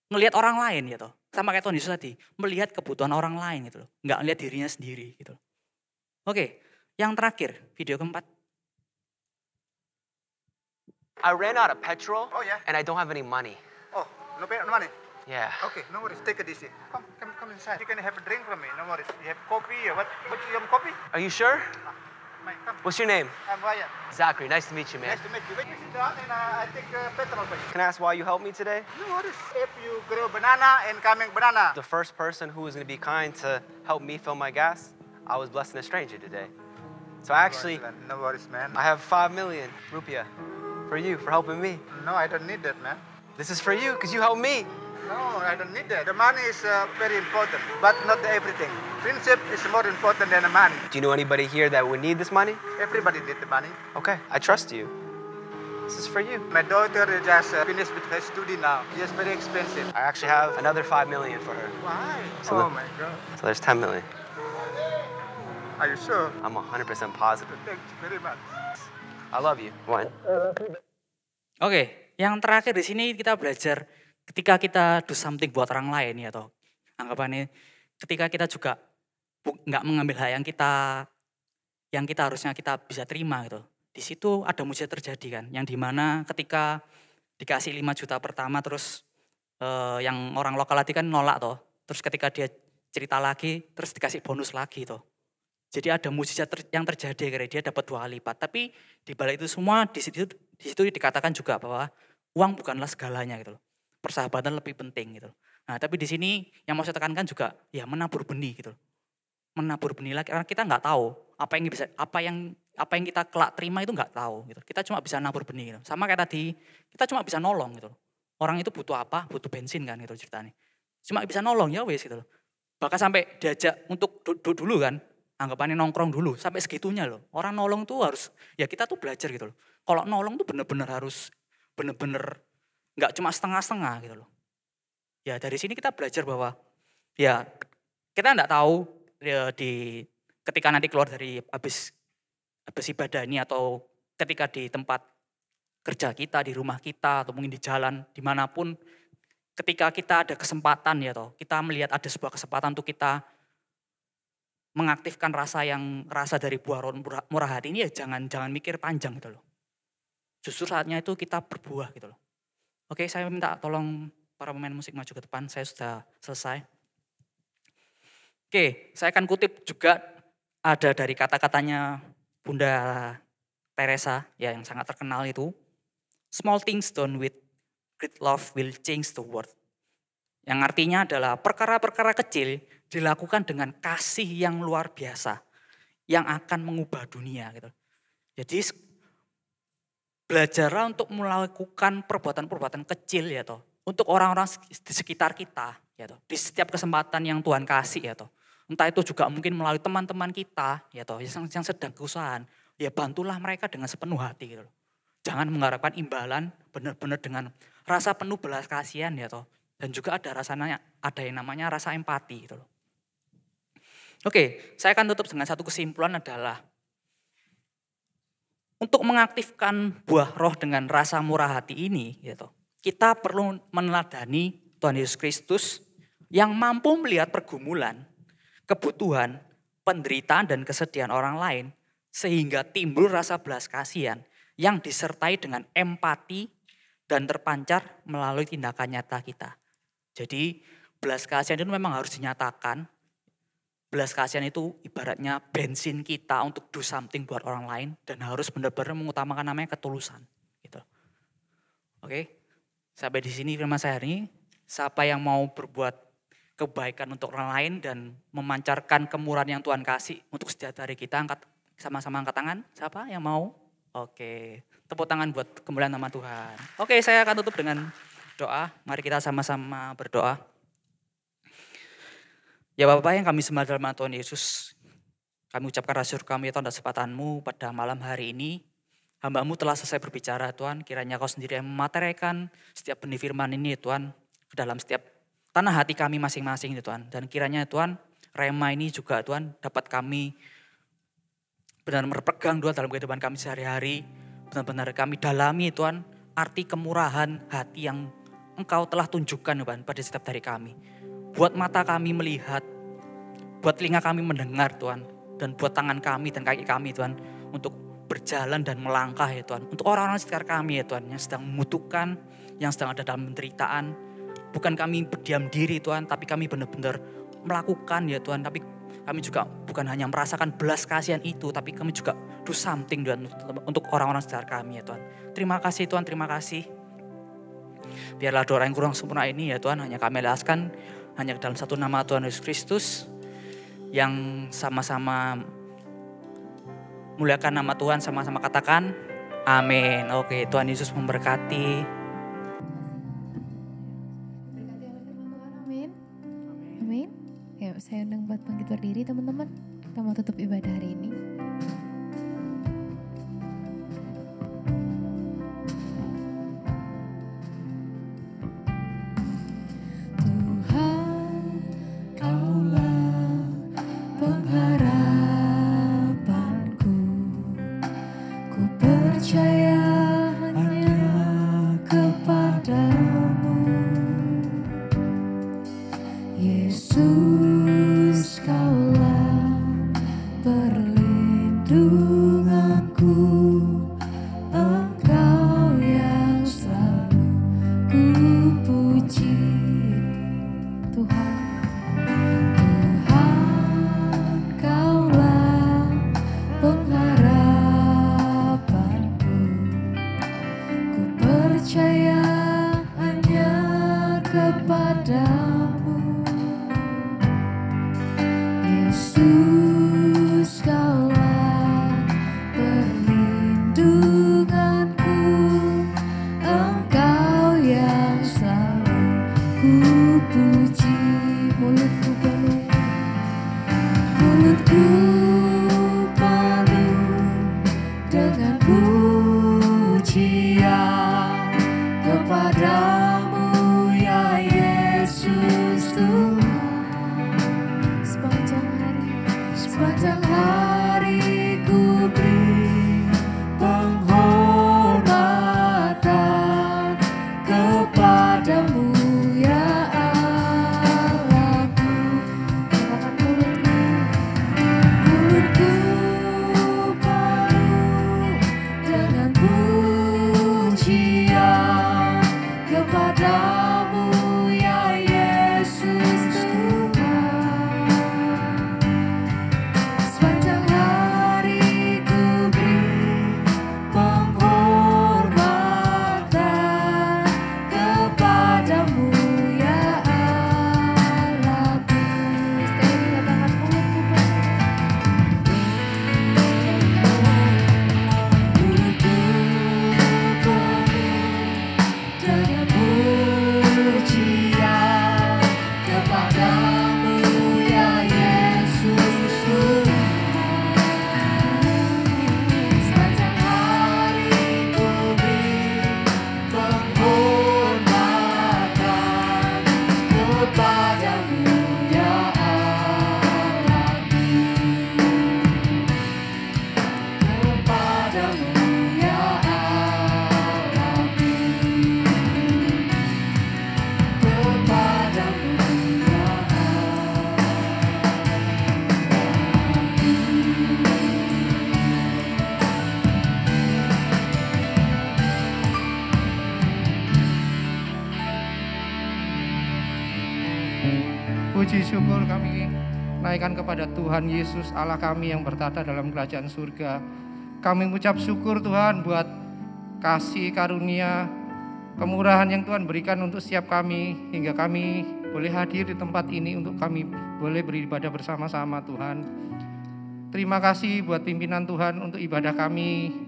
Ngelihat orang lain gitu. Sama kayak Tuhan Yesus tadi, melihat kebutuhan orang lain gitu loh. Enggak ngelihat dirinya sendiri gitu. Oke, yang terakhir, video keempat. I ran out of petrol and I don't have any money. Oh, no money? Yeah. Okay, no worries. Take it easy. Come inside. You can have a drink from me. No worries. You have coffee or what? You have coffee? Are you sure? Mike, come. What's your name? I'm Ryan. Zachary. Nice to meet you, man. Nice to meet you. Wait, sit down and I take petrol for you. Can I ask why you helped me today? No worries. If you grow banana and coming banana. The first person who was going to be kind to help me fill my gas, I was blessing a stranger today. So actually, no worries, man. I have 5 million rupiah for you, for helping me. No, I don't need that, man. This is for you, because you helped me. No, I don't need that. The money is very important, but not everything. Friendship is more important than the money. Do you know anybody here that would need this money? Everybody need the money. Okay, I trust you. This is for you. My daughter just finished with her study now. It's very expensive. I actually have another 5 million for her. Why? So oh my God. So there's 10 million. Are you sure? I'm 100% positive. Thanks very much. I love you. One. Oke, yang terakhir di sini kita belajar ketika kita do something buat orang lain ya toh. Anggapannya ketika kita juga nggak mengambil hal yang kita harusnya kita bisa terima gitu. Di situ ada mujizat terjadi kan, yang dimana ketika dikasih 5 juta pertama terus yang orang lokal tadi kan nolak toh. Terus ketika dia cerita lagi terus dikasih bonus lagi toh. Jadi ada mujizat yang terjadi karena dia dapat 2 kali lipat. Tapi di balik itu semua di situ dikatakan juga bahwa uang bukanlah segalanya gitu loh. Persahabatan lebih penting gitu. Nah, tapi di sini yang mau saya tekankan juga ya menabur benih gitu. Menabur benih lagi karena kita nggak tahu apa yang kita kelak terima itu nggak tahu gitu. Kita cuma bisa nabur benih gitu. Sama kayak tadi, kita cuma bisa nolong gitu. Orang itu butuh apa? Butuh bensin kan gitu ceritanya. Cuma bisa nolong ya wes gitu loh. Bahkan sampai diajak untuk dulu kan, anggapannya nongkrong dulu sampai segitunya loh. Orang nolong tuh harus ya kita tuh belajar gitu loh. Kalau nolong tuh bener-bener harus bener-bener nggak cuma setengah-setengah gitu loh. Ya dari sini kita belajar bahwa ya kita nggak tahu ya, ketika nanti keluar dari habis ibadah ini atau ketika di tempat kerja kita, di rumah kita atau mungkin di jalan dimanapun, ketika kita ada kesempatan ya toh kita melihat ada sebuah kesempatan untuk kita mengaktifkan rasa dari buah roh murah hati ini ya jangan mikir panjang gitu loh. Justru saatnya itu kita berbuah gitu loh. Oke, saya minta tolong para pemain musik maju ke depan, saya sudah selesai. Oke, saya akan kutip juga ada dari kata-katanya Bunda Teresa ya yang sangat terkenal itu. Small things done with great love will change the world. Yang artinya adalah perkara-perkara kecil dilakukan dengan kasih yang luar biasa yang akan mengubah dunia gitu. Jadi belajarlah untuk melakukan perbuatan-perbuatan kecil ya toh untuk orang-orang di sekitar kita ya toh di setiap kesempatan yang Tuhan kasih ya toh. Entah itu juga mungkin melalui teman-teman kita ya toh yang sedang kesusahan, ya bantulah mereka dengan sepenuh hati gitu loh. Jangan mengharapkan imbalan, benar-benar dengan rasa penuh belas kasihan ya toh. Dan juga ada yang namanya rasa empati gitu loh. Oke, saya akan tutup dengan satu kesimpulan adalah untuk mengaktifkan buah roh dengan rasa murah hati ini gitu. Kita perlu meneladani Tuhan Yesus Kristus yang mampu melihat pergumulan, kebutuhan, penderitaan dan kesedihan orang lain sehingga timbul rasa belas kasihan yang disertai dengan empati dan terpancar melalui tindakan nyata kita. Jadi belas kasihan itu memang harus dinyatakan. Belas kasihan itu ibaratnya bensin kita untuk do something buat orang lain dan harus benar-benar mengutamakan namanya ketulusan. Gitu. Oke, sampai di sini firman saya hari ini. Siapa yang mau berbuat kebaikan untuk orang lain dan memancarkan kemurahan yang Tuhan kasih untuk setiap hari kita, sama-sama angkat tangan. Siapa yang mau? Oke, tepuk tangan buat kemuliaan nama Tuhan. Oke, saya akan tutup dengan doa. Mari kita sama-sama berdoa. Ya Bapak yang kami sembah dalam nama Tuhan Yesus, kami ucapkan rasyur kami Tuhan atas kesempatan-Mu pada malam hari ini. Hamba-Mu telah selesai berbicara Tuhan, kiranya Kau sendiri yang mematerikan setiap benih firman ini Tuhan, ke dalam setiap tanah hati kami masing-masing Tuhan. Dan kiranya Tuhan, rema ini juga Tuhan dapat kami benar-benar berpegang Tuhan dalam kehidupan kami sehari-hari. Benar-benar kami dalami Tuhan, arti kemurahan hati yang Engkau telah tunjukkan Tuhan pada setiap dari kami. Buat mata kami melihat, buat telinga kami mendengar Tuhan, dan buat tangan kami dan kaki kami Tuhan untuk berjalan dan melangkah ya Tuhan. Untuk orang-orang sekitar kami ya Tuhan yang sedang membutuhkan, yang sedang ada dalam penderitaan. Bukan kami berdiam diri Tuhan, tapi kami benar-benar melakukan ya Tuhan. Tapi kami juga bukan hanya merasakan belas kasihan itu, tapi kami juga do something Tuhan untuk orang-orang sekitar kami ya Tuhan. Terima kasih Tuhan, terima kasih. Biarlah doa yang kurang sempurna ini ya Tuhan hanya kami alaskan hanya dalam satu nama Tuhan Yesus Kristus yang sama-sama muliakan nama Tuhan, sama-sama katakan amin. Oke, Tuhan Yesus memberkati. Berkati oleh firman Tuhan, amin. Amin. Yuk saya undang buat bangkit berdiri teman-teman. Kita mau tutup ibadah hari ini. Puji syukur kami naikkan kepada Tuhan Yesus Allah kami yang bertata dalam kerajaan surga. Kami mengucap syukur Tuhan buat kasih karunia, kemurahan yang Tuhan berikan untuk setiap kami, hingga kami boleh hadir di tempat ini untuk kami boleh beribadah bersama-sama Tuhan. Terima kasih buat pimpinan Tuhan untuk ibadah kami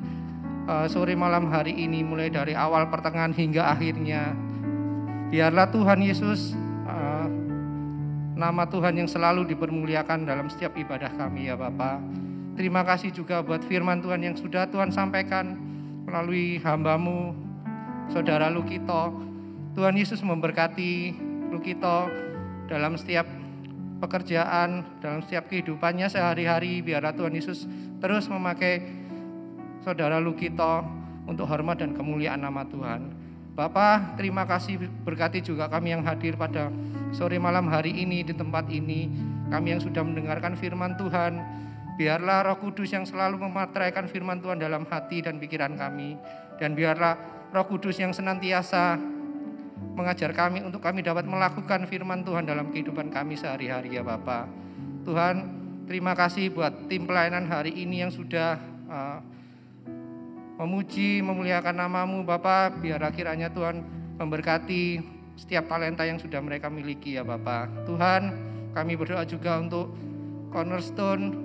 sore malam hari ini, mulai dari awal pertengahan hingga akhirnya. Biarlah Tuhan Yesus, nama Tuhan yang selalu dipermuliakan dalam setiap ibadah kami ya Bapa. Terima kasih juga buat firman Tuhan yang sudah Tuhan sampaikan melalui hamba-Mu, Saudara Lukito. Tuhan Yesus memberkati Lukito dalam setiap pekerjaan, dalam setiap kehidupannya sehari-hari. Biarlah Tuhan Yesus terus memakai Saudara Lukito untuk hormat dan kemuliaan nama Tuhan. Bapa, terima kasih, berkati juga kami yang hadir pada sore malam hari ini di tempat ini, kami yang sudah mendengarkan firman Tuhan. Biarlah Roh Kudus yang selalu memateraikan firman Tuhan dalam hati dan pikiran kami, dan biarlah Roh Kudus yang senantiasa mengajar kami untuk kami dapat melakukan firman Tuhan dalam kehidupan kami sehari-hari ya Bapa. Tuhan, terima kasih buat tim pelayanan hari ini yang sudah memuji, memuliakan nama-Mu Bapa. Biar kiranya Tuhan memberkati setiap talenta yang sudah mereka miliki ya Bapa. Tuhan, kami berdoa juga untuk Cornerstone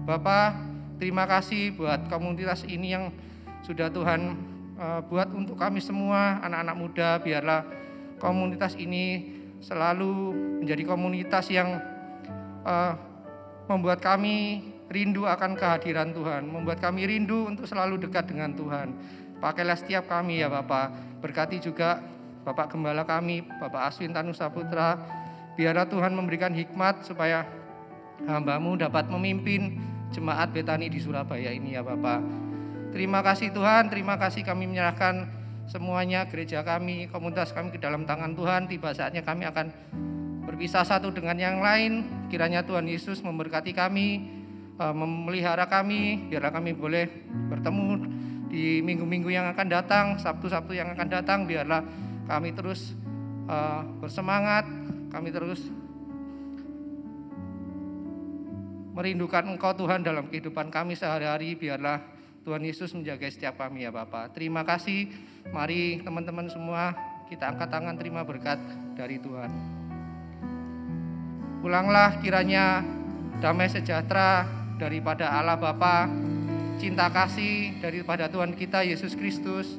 Bapa. Terima kasih buat komunitas ini yang sudah Tuhan buat untuk kami semua anak-anak muda. Biarlah komunitas ini selalu menjadi komunitas yang membuat kami rindu akan kehadiran Tuhan, membuat kami rindu untuk selalu dekat dengan Tuhan. Pakailah setiap kami ya Bapak. Berkati juga Bapak Gembala kami, Bapak Aswin Tanu Saputra. Biarlah Tuhan memberikan hikmat supaya hamba-Mu dapat memimpin jemaat Betani di Surabaya ini ya Bapak. Terima kasih Tuhan, terima kasih kami menyerahkan semuanya, gereja kami, komunitas kami ke dalam tangan Tuhan. Tiba saatnya kami akan berpisah satu dengan yang lain. Kiranya Tuhan Yesus memberkati kami, memelihara kami, biarlah kami boleh bertemu di minggu-minggu yang akan datang, Sabtu-Sabtu yang akan datang. Biarlah kami terus bersemangat, kami terus merindukan Engkau Tuhan dalam kehidupan kami sehari-hari. Biarlah Tuhan Yesus menjaga setiap kami ya Bapak. Terima kasih. Mari teman-teman semua kita angkat tangan terima berkat dari Tuhan. Pulanglah kiranya damai sejahtera daripada Allah Bapa, cinta kasih daripada Tuhan kita Yesus Kristus,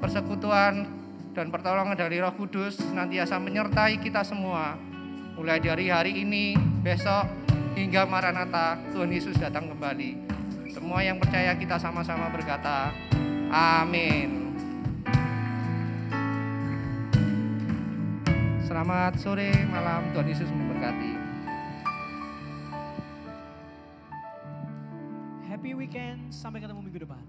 persekutuan dan pertolongan dari Roh Kudus senantiasa menyertai kita semua. Mulai dari hari ini, besok, hingga Maranatha, Tuhan Yesus datang kembali. Semua yang percaya kita sama-sama berkata, amin. Selamat sore, malam, Tuhan Yesus memberkati. Happy weekend, sampai ketemu minggu depan.